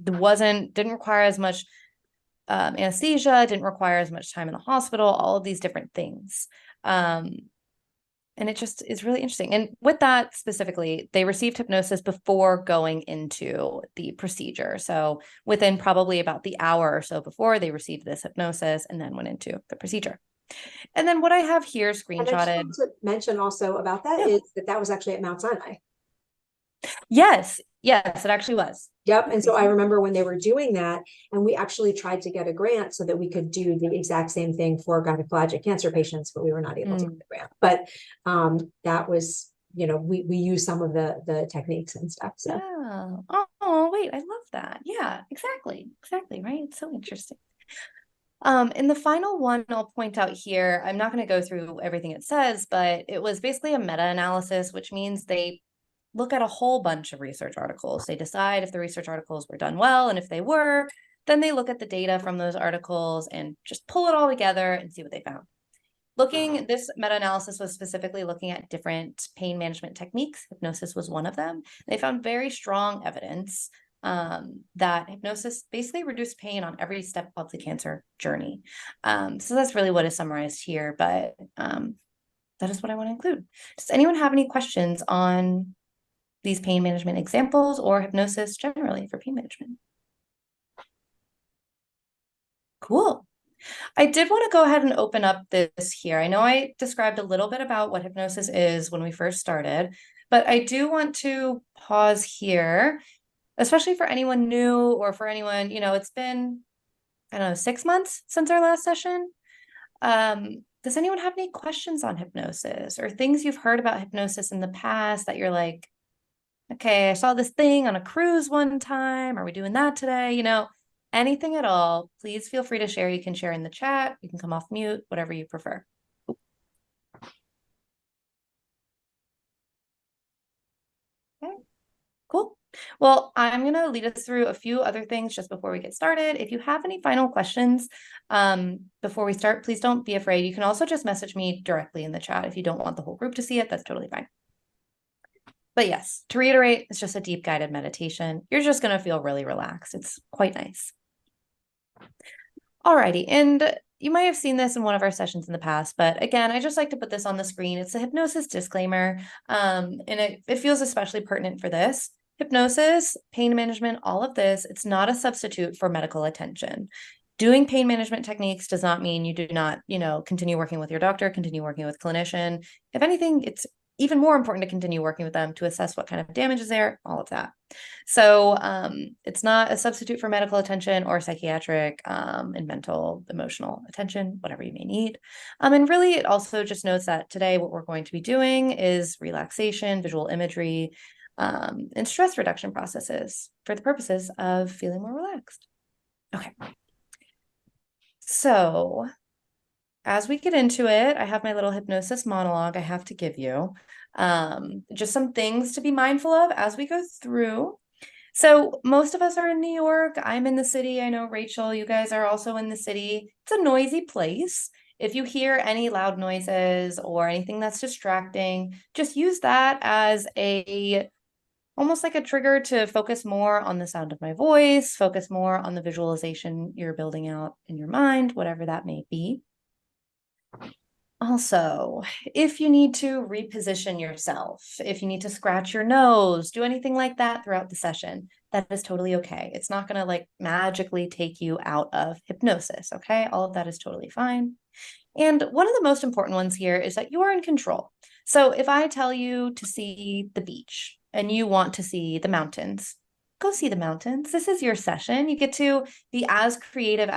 didn't require as much anesthesia, didn't require as much time in the hospital, all of these different things. And it just is really interesting. And with that specifically, they received hypnosis before going into the procedure. So within probably about the hour or so before, they received this hypnosis and then went into the procedure. And then what I have here screenshotted. And I just want to mention also about that is that was actually at Mount Sinai. Yes, it actually was. Yep. And so I remember when they were doing that, and we actually tried to get a grant so that we could do the exact same thing for gynecologic cancer patients, but we were not able to get the grant. But that was, we use some of the techniques and stuff. So yeah. Oh, wait, I love that. Yeah, exactly. Right. It's so interesting. In the final one, I'll point out here, I'm not going to go through everything it says, but it was basically a meta-analysis, which means they look at a whole bunch of research articles. They decide if the research articles were done well, and if they were, then they look at the data from those articles and just pull it all together and see what they found. This meta-analysis was specifically looking at different pain management techniques. Hypnosis was one of them. They found very strong evidence that hypnosis basically reduced pain on every step of the cancer journey. So that's really what is summarized here, but that is what I want to include. Does anyone have any questions on these pain management examples or hypnosis generally for pain management? Cool. I did want to go ahead and open up this here. I know I described a little bit about what hypnosis is when we first started, but I do want to pause here, especially for anyone new or for anyone, it's been, 6 months since our last session. Does anyone have any questions on hypnosis or things you've heard about hypnosis in the past that you're like, okay, I saw this thing on a cruise one time. Are we doing that today? Anything at all, please feel free to share. You can share in the chat. You can come off mute, whatever you prefer. Okay, cool. Well, I'm going to lead us through a few other things just before we get started. If you have any final questions before we start, please don't be afraid. You can also just message me directly in the chat. If you don't want the whole group to see it, that's totally fine. But yes, to reiterate, it's just a deep guided meditation. You're just going to feel really relaxed. It's quite nice. Alrighty, and you might have seen this in one of our sessions in the past, but again, I just like to put this on the screen. It's a hypnosis disclaimer, and it feels especially pertinent for this. Hypnosis, pain management, all of this, it's not a substitute for medical attention. Doing pain management techniques does not mean you do not, continue working with your doctor, continue working with clinician. If anything, it's even more important to continue working with them to assess what kind of damage is there, all of that. So it's not a substitute for medical attention or psychiatric and mental, emotional attention, whatever you may need. And really, it also just notes that today what we're going to be doing is relaxation, visual imagery, and stress reduction processes for the purposes of feeling more relaxed. Okay. So as we get into it, I have my little hypnosis monologue I have to give you. Just some things to be mindful of as we go through. So most of us are in New York. I'm in the city. I know Rachel, you guys are also in the city. It's a noisy place. If you hear any loud noises or anything that's distracting, just use that as a almost like a trigger to focus more on the sound of my voice, focus more on the visualization you're building out in your mind, whatever that may be. Also, if you need to reposition yourself, if you need to scratch your nose, do anything like that throughout the session, that is totally okay. It's not going to like magically take you out of hypnosis, okay? All of that is totally fine. And one of the most important ones here is that you are in control. So if I tell you to see the beach and you want to see the mountains, go see the mountains. This is your session. You get to be as creative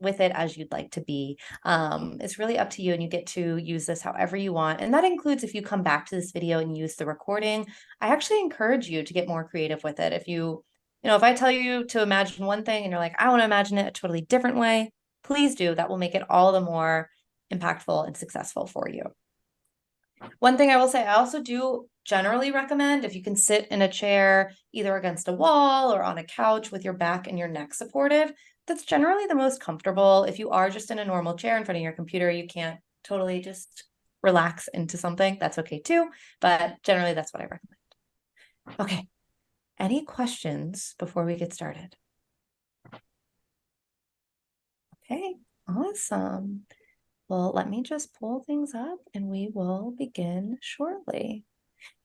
with it as you'd like to be. It's really up to you, and you get to use this however you want. And that includes if you come back to this video and use the recording. I actually encourage you to get more creative with it. If I tell you to imagine one thing and you're like, I want to imagine it a totally different way, please do. That will make it all the more impactful and successful for you. One thing I will say, I also do generally recommend if you can sit in a chair, either against a wall or on a couch with your back and your neck supported, that's generally the most comfortable. If you are just in a normal chair in front of your computer, you can't totally just relax into something. That's okay too, but generally that's what I recommend. Okay, any questions before we get started? Okay, awesome. Well, let me just pull things up and we will begin shortly.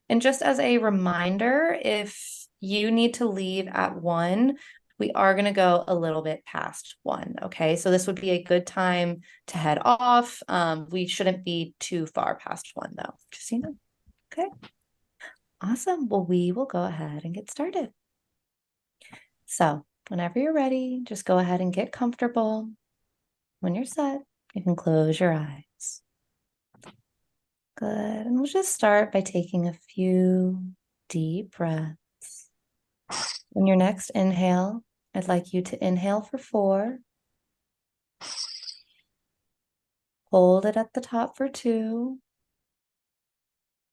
And just as a reminder, if you need to leave at 1, we are going to go a little bit past 1. Okay, so this would be a good time to head off. We shouldn't be too far past 1 though, just so you know. Okay, awesome. Well, we will go ahead and get started. So whenever you're ready, just go ahead and get comfortable. When you're set, you can close your eyes. Good. And we'll just start by taking a few deep breaths. On your next inhale, I'd like you to inhale for 4. Hold it at the top for 2.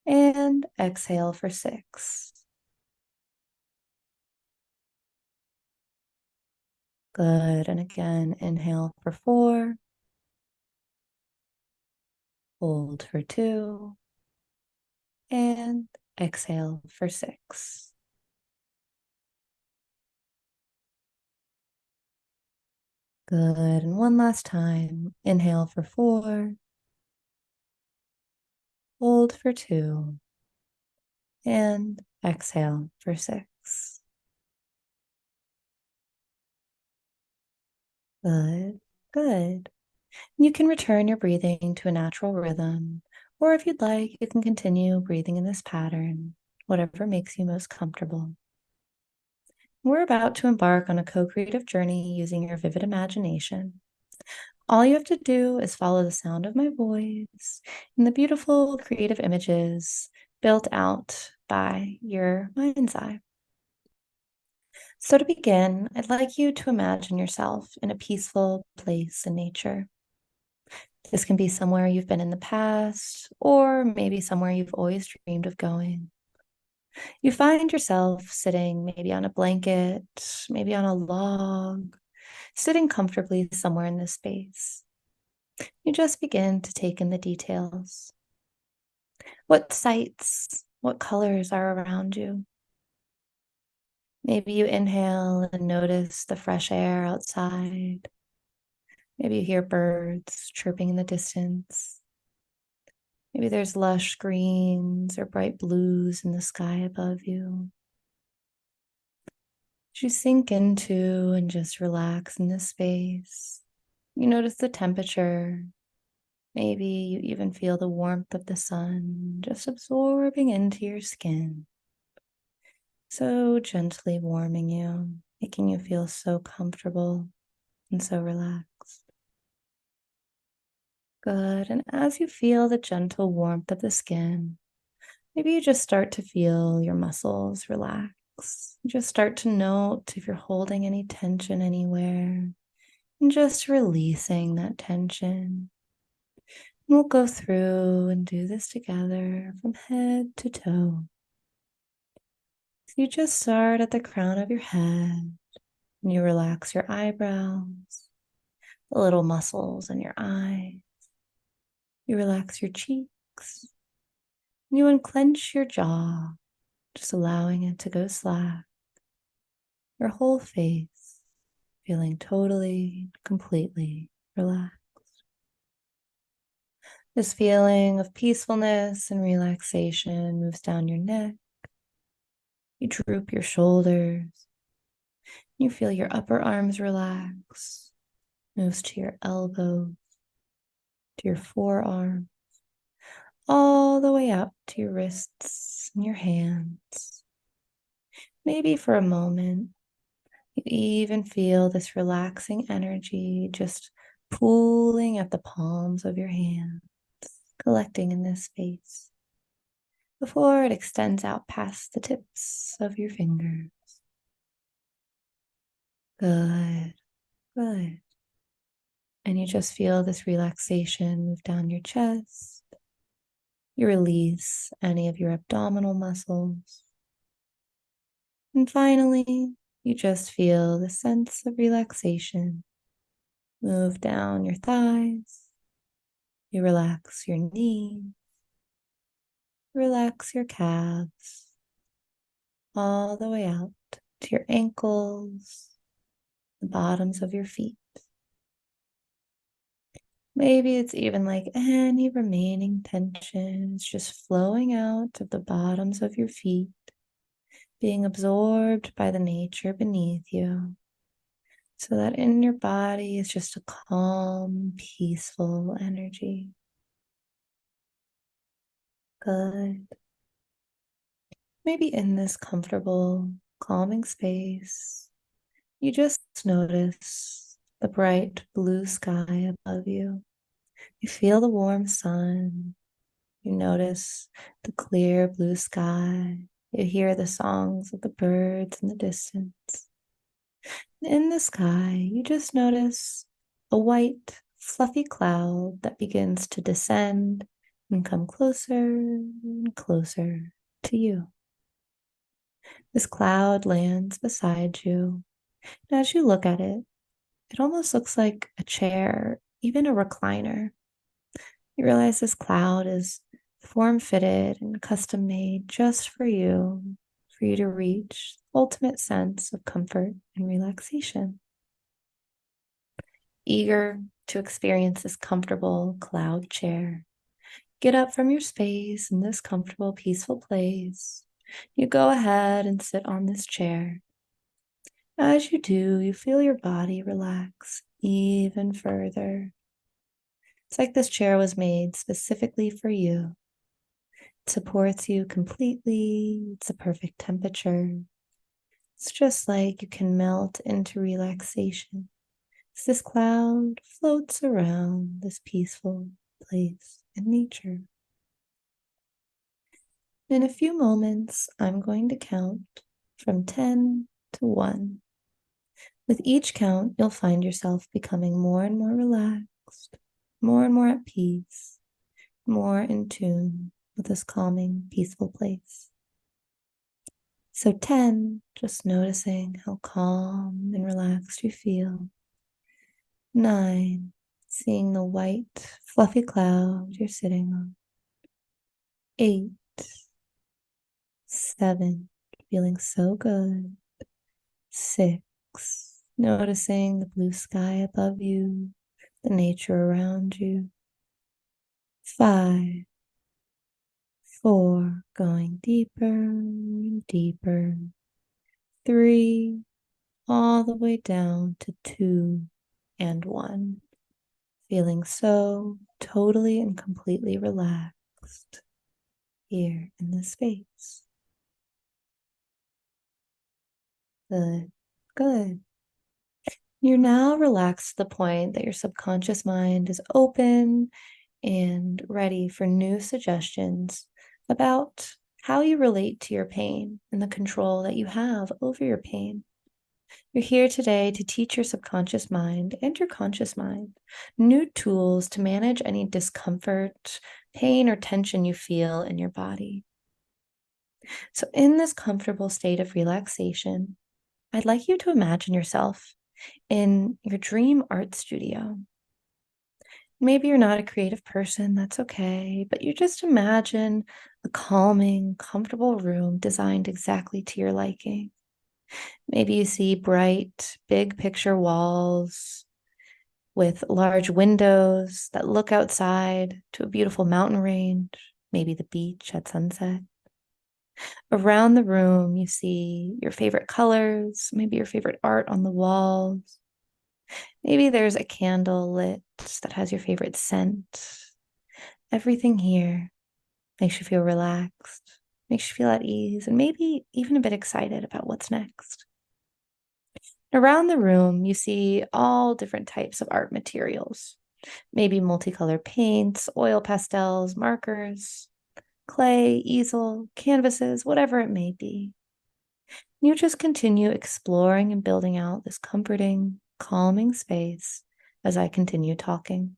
And exhale for 6. Good. And again, inhale for 4. Hold for 2. And exhale for 6. Good. And one last time. Inhale for 4. Hold for 2. And exhale for 6. Good. Good. You can return your breathing to a natural rhythm, or if you'd like, you can continue breathing in this pattern, whatever makes you most comfortable. We're about to embark on a co-creative journey using your vivid imagination. All you have to do is follow the sound of my voice and the beautiful creative images built out by your mind's eye. So to begin, I'd like you to imagine yourself in a peaceful place in nature. This can be somewhere you've been in the past, or maybe somewhere you've always dreamed of going. You find yourself sitting maybe on a blanket, maybe on a log, sitting comfortably somewhere in this space. You just begin to take in the details. What sights, what colors are around you? Maybe you inhale and notice the fresh air outside. Maybe you hear birds chirping in the distance. Maybe there's lush greens or bright blues in the sky above you. As you sink into and just relax in this space, you notice the temperature. Maybe you even feel the warmth of the sun just absorbing into your skin. So gently warming you, making you feel so comfortable and so relaxed. Good. And as you feel the gentle warmth of the skin, maybe you just start to feel your muscles relax. Just start to note if you're holding any tension anywhere and just releasing that tension. We'll go through and do this together from head to toe. So you just start at the crown of your head and you relax your eyebrows, the little muscles in your eyes. You relax your cheeks. And you unclench your jaw, just allowing it to go slack. Your whole face feeling totally, completely relaxed. This feeling of peacefulness and relaxation moves down your neck. You droop your shoulders. You feel your upper arms relax. Moves to your elbows, to your forearms, all the way up to your wrists and your hands. Maybe for a moment, you even feel this relaxing energy just pooling at the palms of your hands, collecting in this space before it extends out past the tips of your fingers. Good, good. And you just feel this relaxation move down your chest. You release any of your abdominal muscles. And finally, you just feel the sense of relaxation move down your thighs. You relax your knees. Relax your calves. All the way out to your ankles, the bottoms of your feet. Maybe it's even like any remaining tension is just flowing out of the bottoms of your feet, being absorbed by the nature beneath you, so that in your body is just a calm, peaceful energy. Good. Maybe in this comfortable, calming space, you just notice the bright blue sky above you. You feel the warm sun. You notice the clear blue sky. You hear the songs of the birds in the distance. In the sky, you just notice a white, fluffy cloud that begins to descend and come closer and closer to you. This cloud lands beside you. And as you look at it, it almost looks like a chair, even a recliner. You realize this cloud is form-fitted and custom-made just for you to reach the ultimate sense of comfort and relaxation. Eager to experience this comfortable cloud chair, get up from your space in this comfortable, peaceful place. You go ahead and sit on this chair. As you do, you feel your body relax even further. It's like this chair was made specifically for you. It supports you completely. It's a perfect temperature. It's just like you can melt into relaxation as this cloud floats around this peaceful place in nature. In a few moments, I'm going to count from 10 to 1. With each count, you'll find yourself becoming more and more relaxed, more and more at peace, more in tune with this calming, peaceful place. So 10, just noticing how calm and relaxed you feel. 9, seeing the white, fluffy cloud you're sitting on. 8, 7, feeling so good. 6, noticing the blue sky above you, the nature around you. 5, 4, going deeper and deeper. 3, all the way down to 2 and 1. Feeling so totally and completely relaxed here in this space. Good, good. You're now relaxed to the point that your subconscious mind is open and ready for new suggestions about how you relate to your pain and the control that you have over your pain. You're here today to teach your subconscious mind and your conscious mind new tools to manage any discomfort, pain, or tension you feel in your body. So, in this comfortable state of relaxation, I'd like you to imagine yourself in your dream art studio. Maybe you're not a creative person, that's okay, but you just imagine a calming, comfortable room designed exactly to your liking. Maybe you see bright, big picture walls with large windows that look outside to a beautiful mountain range, maybe the beach at sunset. Around the room, you see your favorite colors, maybe your favorite art on the walls. Maybe there's a candle lit that has your favorite scent. Everything here makes you feel relaxed, makes you feel at ease, and maybe even a bit excited about what's next. Around the room, you see all different types of art materials, maybe multicolored paints, oil pastels, markers, clay, easel, canvases, whatever it may be. You just continue exploring and building out this comforting, calming space as I continue talking.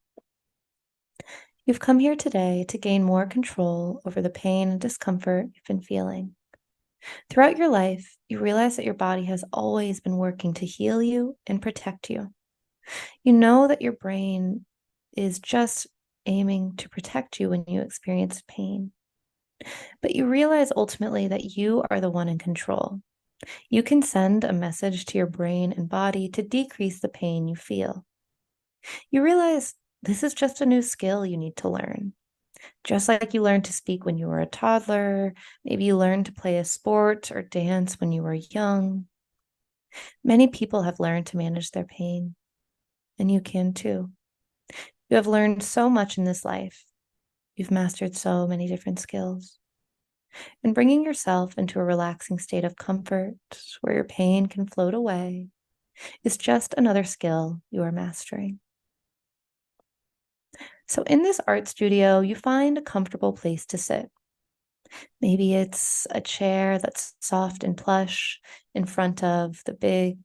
You've come here today to gain more control over the pain and discomfort you've been feeling. Throughout your life, you realize that your body has always been working to heal you and protect you. You know that your brain is just aiming to protect you when you experience pain. But you realize ultimately that you are the one in control. You can send a message to your brain and body to decrease the pain you feel. You realize this is just a new skill you need to learn. Just like you learned to speak when you were a toddler, maybe you learned to play a sport or dance when you were young. Many people have learned to manage their pain, and you can too. You have learned so much in this life. You've mastered so many different skills. And bringing yourself into a relaxing state of comfort where your pain can float away is just another skill you are mastering. So in this art studio, you find a comfortable place to sit. Maybe it's a chair that's soft and plush in front of the big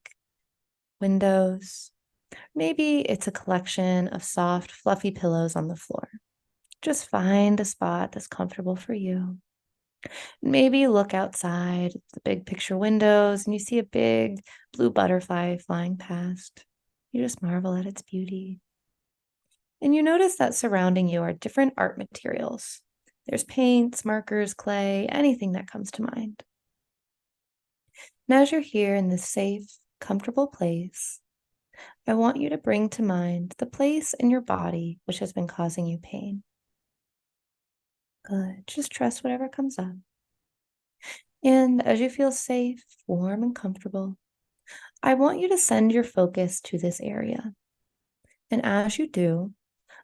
windows. Maybe it's a collection of soft, fluffy pillows on the floor. Just find a spot that's comfortable for you. Maybe you look outside the big picture windows and you see a big blue butterfly flying past. You just marvel at its beauty. And you notice that surrounding you are different art materials. There's paints, markers, clay, anything that comes to mind. And as you're here in this safe, comfortable place, I want you to bring to mind the place in your body which has been causing you pain. Good. Just trust whatever comes up. And as you feel safe, warm, and comfortable, I want you to send your focus to this area. And as you do,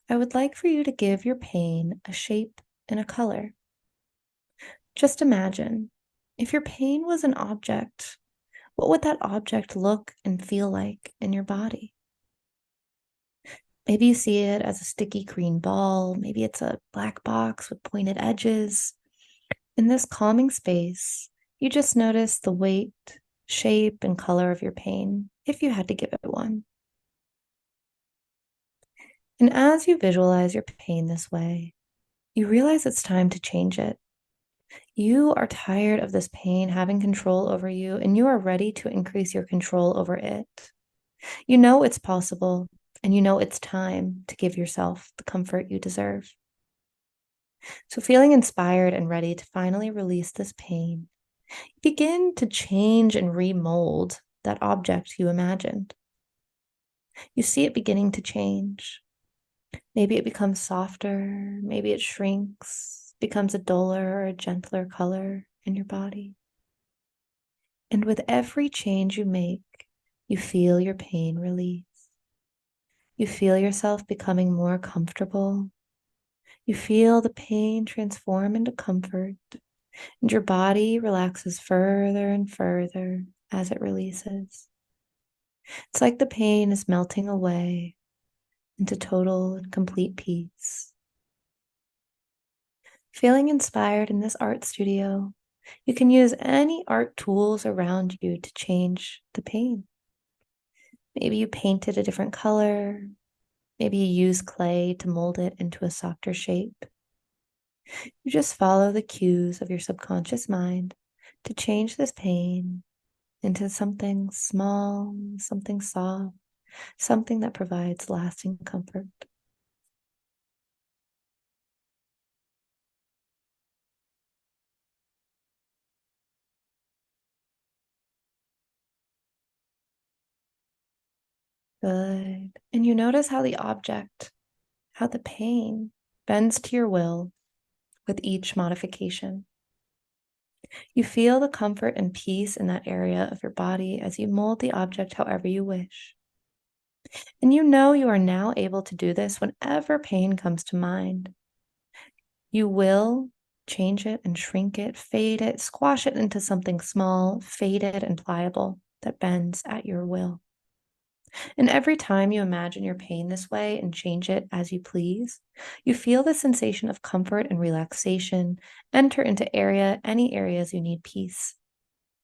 I would like for you to give your pain a shape and a color. Just imagine, if your pain was an object, what would that object look and feel like in your body? Maybe you see it as a sticky green ball. Maybe it's a black box with pointed edges. In this calming space, you just notice the weight, shape, and color of your pain, if you had to give it one. And as you visualize your pain this way, you realize it's time to change it. You are tired of this pain having control over you, and you are ready to increase your control over it. You know it's possible, and you know it's time to give yourself the comfort you deserve. So, feeling inspired and ready to finally release this pain, begin to change and remold that object you imagined. You see it beginning to change. Maybe it becomes softer, maybe it shrinks, becomes a duller or a gentler color in your body. And with every change you make, you feel your pain release. You feel yourself becoming more comfortable. You feel the pain transform into comfort, and your body relaxes further and further as it releases. It's like the pain is melting away into total and complete peace. Feeling inspired in this art studio, you can use any art tools around you to change the pain. Maybe you painted a different color. Maybe you use clay to mold it into a softer shape. You just follow the cues of your subconscious mind to change this pain into something small, something soft, something that provides lasting comfort. Good. And you notice how the object, how the pain bends to your will with each modification. You feel the comfort and peace in that area of your body as you mold the object however you wish. And you know you are now able to do this whenever pain comes to mind. You will change it and shrink it, fade it, squash it into something small, faded and pliable that bends at your will. And every time you imagine your pain this way and change it as you please, you feel the sensation of comfort and relaxation enter into any areas you need peace.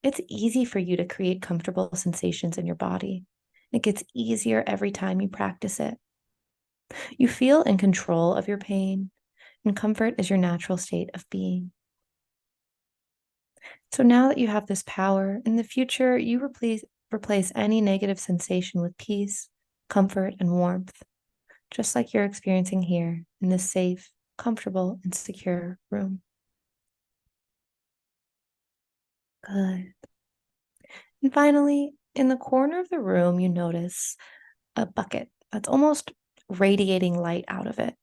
It's easy for you to create comfortable sensations in your body. It gets easier every time you practice it. You feel in control of your pain, and comfort is your natural state of being. So now that you have this power, in the future, you replace any negative sensation with peace, comfort, and warmth, just like you're experiencing here in this safe, comfortable, and secure room. Good. And finally, in the corner of the room, you notice a bucket that's almost radiating light out of it.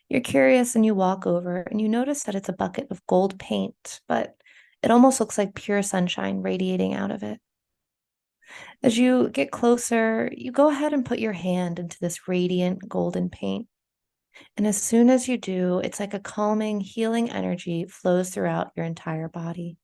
You're curious and you walk over and you notice that it's a bucket of gold paint, but it almost looks like pure sunshine radiating out of it. As you get closer, you go ahead and put your hand into this radiant golden paint. And as soon as you do, it's like a calming, healing energy flows throughout your entire body.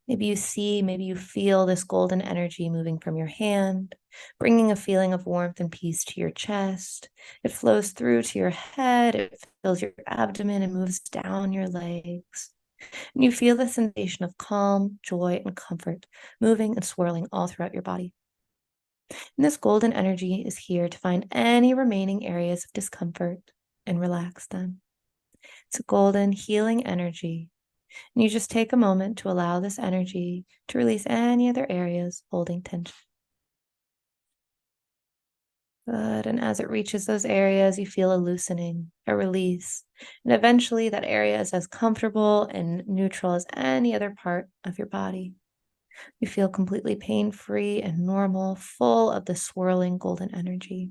Maybe you see, maybe you feel this golden energy moving from your hand, bringing a feeling of warmth and peace to your chest. It flows through to your head, it fills your abdomen and moves down your legs. And you feel the sensation of calm, joy, and comfort moving and swirling all throughout your body. And this golden energy is here to find any remaining areas of discomfort and relax them. It's a golden healing energy. And you just take a moment to allow this energy to release any other areas holding tension. Good. And as it reaches those areas, you feel a loosening, a release. And eventually that area is as comfortable and neutral as any other part of your body. You feel completely pain-free and normal, full of the swirling golden energy.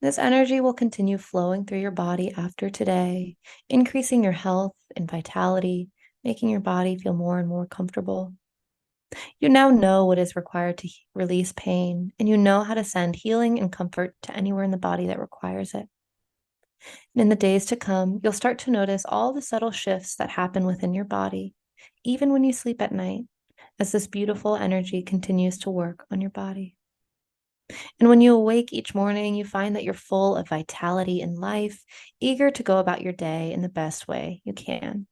This energy will continue flowing through your body after today, increasing your health and vitality, making your body feel more and more comfortable. You now know what is required to release pain, and you know how to send healing and comfort to anywhere in the body that requires it. And in the days to come, you'll start to notice all the subtle shifts that happen within your body, even when you sleep at night, as this beautiful energy continues to work on your body. And when you awake each morning, you find that you're full of vitality and life, eager to go about your day in the best way you can.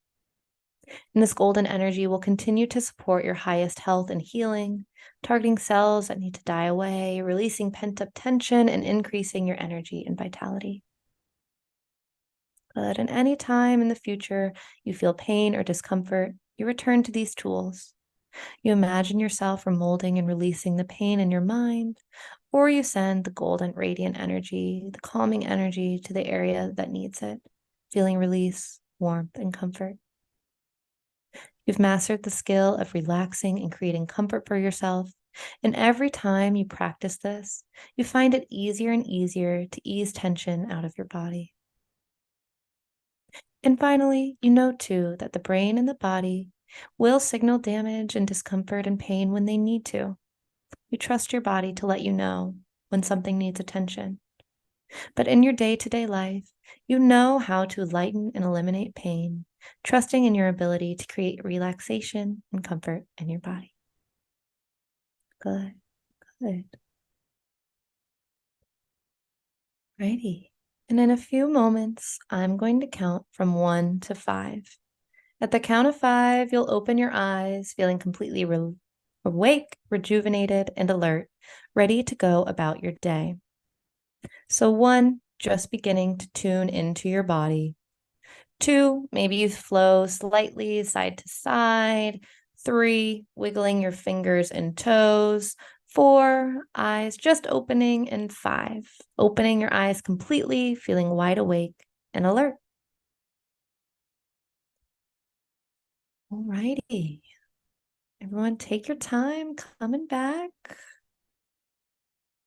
And this golden energy will continue to support your highest health and healing, targeting cells that need to die away, releasing pent-up tension, and increasing your energy and vitality. Good. And any time in the future you feel pain or discomfort, you return to these tools. You imagine yourself remolding and releasing the pain in your mind, or you send the golden radiant energy, the calming energy to the area that needs it, feeling release, warmth, and comfort. You've mastered the skill of relaxing and creating comfort for yourself, and every time you practice this, you find it easier and easier to ease tension out of your body. And finally, you know too that the brain and the body will signal damage and discomfort and pain when they need to. You trust your body to let you know when something needs attention. But in your day-to-day life, you know how to lighten and eliminate pain, trusting in your ability to create relaxation and comfort in your body. Good, good. Righty. And in a few moments, I'm going to count from 1 to 5. At the count of 5, you'll open your eyes, feeling completely awake, rejuvenated, and alert, ready to go about your day. So 1, just beginning to tune into your body, 2, maybe you flow slightly side to side. 3, wiggling your fingers and toes. 4, eyes just opening. And 5, opening your eyes completely, feeling wide awake and alert. All righty. Everyone, take your time coming back.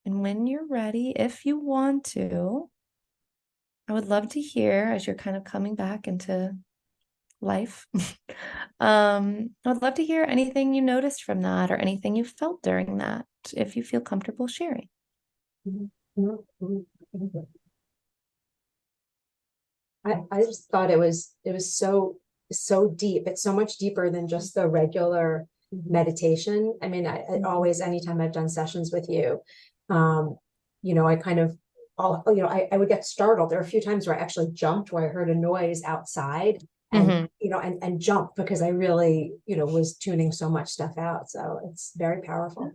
And when you're ready, if you want to, I would love to hear as you're kind of coming back into life. I would love to hear anything you noticed from that or anything you felt during that, if you feel comfortable sharing. I just thought it was so deep. It's so much deeper than just the regular meditation. I mean, I always, anytime I've done sessions with you, I kind of I would get startled. There were a few times where I actually jumped, where I heard a noise outside and and jumped because I really, was tuning so much stuff out. So it's very powerful.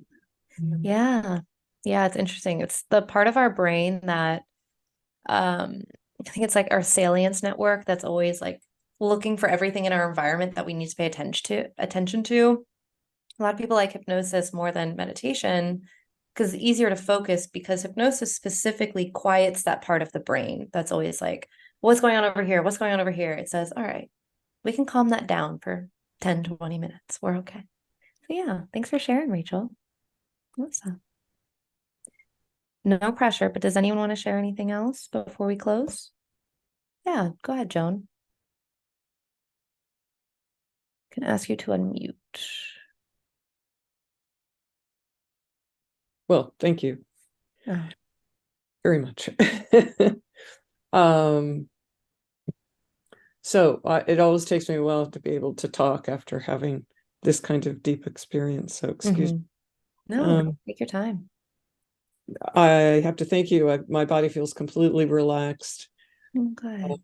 Yeah. Yeah, it's interesting. It's the part of our brain that I think it's like our salience network that's always like looking for everything in our environment that we need to pay attention to. A lot of people like hypnosis more than meditation because it's easier to focus, because hypnosis specifically quiets that part of the brain that's always like, what's going on over here? What's going on over here? It says, all right, we can calm that down for 10, 20 minutes. We're okay. So yeah, thanks for sharing, Rachel. Awesome. No pressure, but does anyone want to share anything else before we close? Yeah, go ahead, Joan. Can ask you to unmute. Well, thank you Oh. very much. So it always takes me a while to be able to talk after having this kind of deep experience. So excuse me. No, take your time. I have to thank you. My body feels completely relaxed. Okay.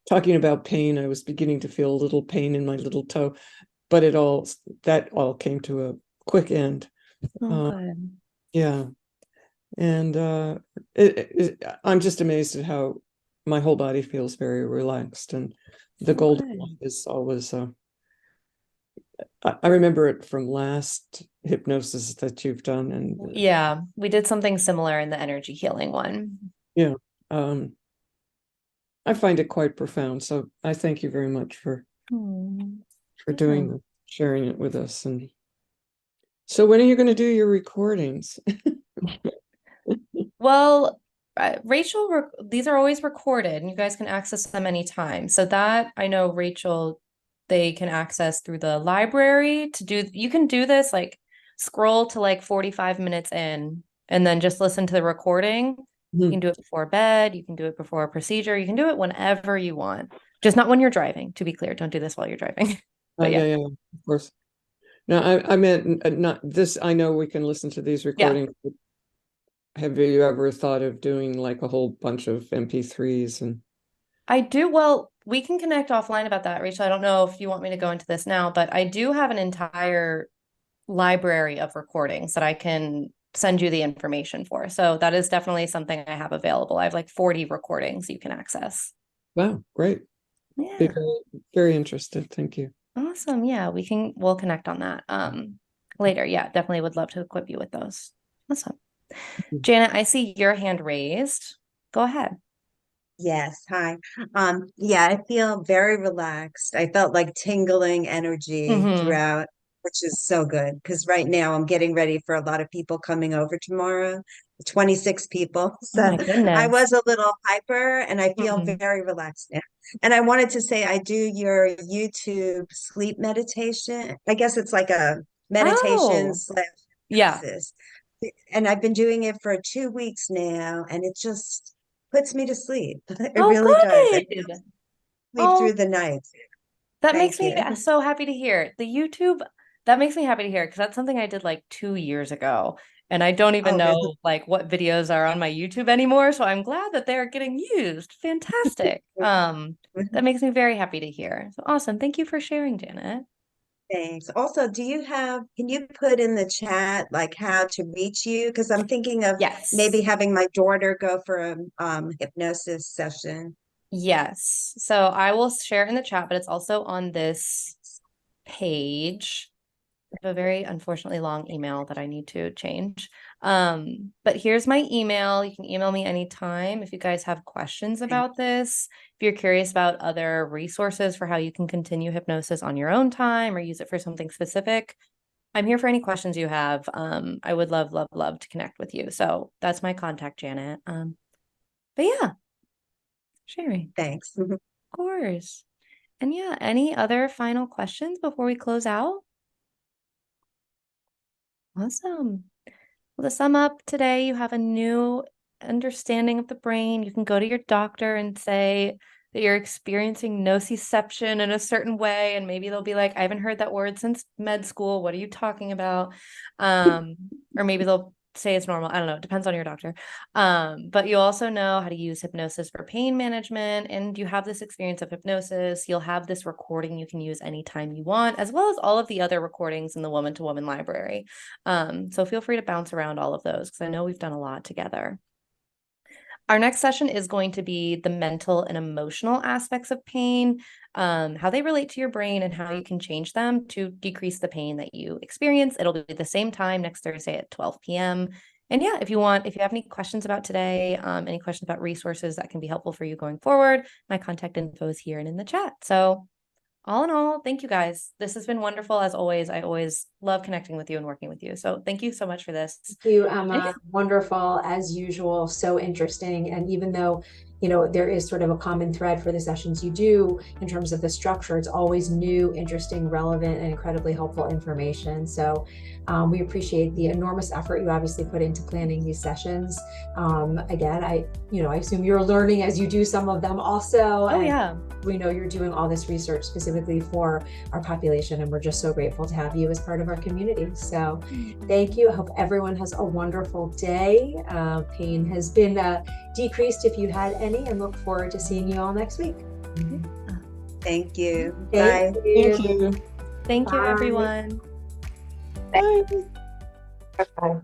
Talking about pain, I was beginning to feel a little pain in my little toe, but that all came to a quick end. Good. Yeah. And I'm just amazed at how my whole body feels very relaxed. And the golden light is always, I remember it from last hypnosis that you've done. And yeah, we did something similar in the energy healing one. Yeah. I find it quite profound. So I thank you very much for sharing it with us. And so when are you going to do your recordings? Well, Rachel, these are always recorded and you guys can access them anytime. So that I know Rachel, they can access through the library you can do this, like scroll to like 45 minutes in and then just listen to the recording. You can do it before bed. You can do it before a procedure. You can do it whenever you want, just not when you're driving, to be clear. Don't do this while you're driving. But yeah, of course. No, I meant not this. I know we can listen to these recordings. Yeah. Have you ever thought of doing like a whole bunch of MP3s? And I do. Well, we can connect offline about that, Rachel. I don't know if you want me to go into this now, but I do have an entire library of recordings that I can send you the information for. So that is definitely something I have available. I have like 40 recordings you can access. Wow, great. Yeah. Very, very interested. Thank you. Awesome. Yeah, we'll connect on that later. Yeah, definitely would love to equip you with those. Awesome. Janet, I see your hand raised. Go ahead. Yes, hi. Yeah, I feel very relaxed. I felt like tingling energy throughout, which is so good because right now I'm getting ready for a lot of people coming over tomorrow, 26 people. So oh my goodness. I was a little hyper and I feel very relaxed now. And I wanted to say I do your YouTube sleep meditation. I guess it's like a meditation / hypnosis. And I've been doing it for 2 weeks now, and it just puts me to sleep. It really does. I sleep through the night. That makes me so happy to hear. The YouTube, that makes me happy to hear because that's something I did like 2 years ago. And I don't even know really? Like what videos are on my YouTube anymore. So I'm glad that they're getting used. Fantastic. That makes me very happy to hear. So awesome. Thank you for sharing, Janet. Thanks. Also, can you put in the chat like how to reach you? Because I'm thinking of maybe having my daughter go for a hypnosis session. Yes. So I will share it in the chat, but it's also on this page. I have a very unfortunately long email that I need to change. But here's my email. You can email me anytime if you guys have questions about this. If you're curious about other resources for how you can continue hypnosis on your own time or use it for something specific, I'm here for any questions you have. I would love, love, love to connect with you. So that's my contact, Janet. But yeah, Sherry. Thanks. Of course. And yeah, any other final questions before we close out? Awesome. Well, to sum up today, you have a new understanding of the brain. You can go to your doctor and say that you're experiencing nociception in a certain way, and maybe they'll be like, I haven't heard that word since med school. What are you talking about? Or maybe they'll say it's normal. I don't know. It depends on your doctor. But you also know how to use hypnosis for pain management, and you have this experience of hypnosis. You'll have this recording you can use anytime you want, as well as all of the other recordings in the Woman to Woman library. So feel free to bounce around all of those because I know we've done a lot together. Our next session is going to be the mental and emotional aspects of pain, how they relate to your brain and how you can change them to decrease the pain that you experience. It'll be the same time next Thursday at 12 p.m. And yeah, if you have any questions about today, any questions about resources that can be helpful for you going forward, my contact info is here and in the chat. So all in all, thank you guys. This has been wonderful as always. I always love connecting with you and working with you. So thank you so much for this. Thank you, Emma. Wonderful as usual. So interesting. And even though, you know, there is sort of a common thread for the sessions you do in terms of the structure, it's always new, interesting, relevant, and incredibly helpful information. So we appreciate the enormous effort you obviously put into planning these sessions. Again, I assume you're learning as you do some of them also. Oh, yeah. We know you're doing all this research specifically for our population, and we're just so grateful to have you as part of our community. So thank you. I hope everyone has a wonderful day. Pain has been decreased if you had any, and look forward to seeing you all next week. Thank you. Thank Bye. you. Thank you. Thank you, Bye. everyone. Bye. Bye.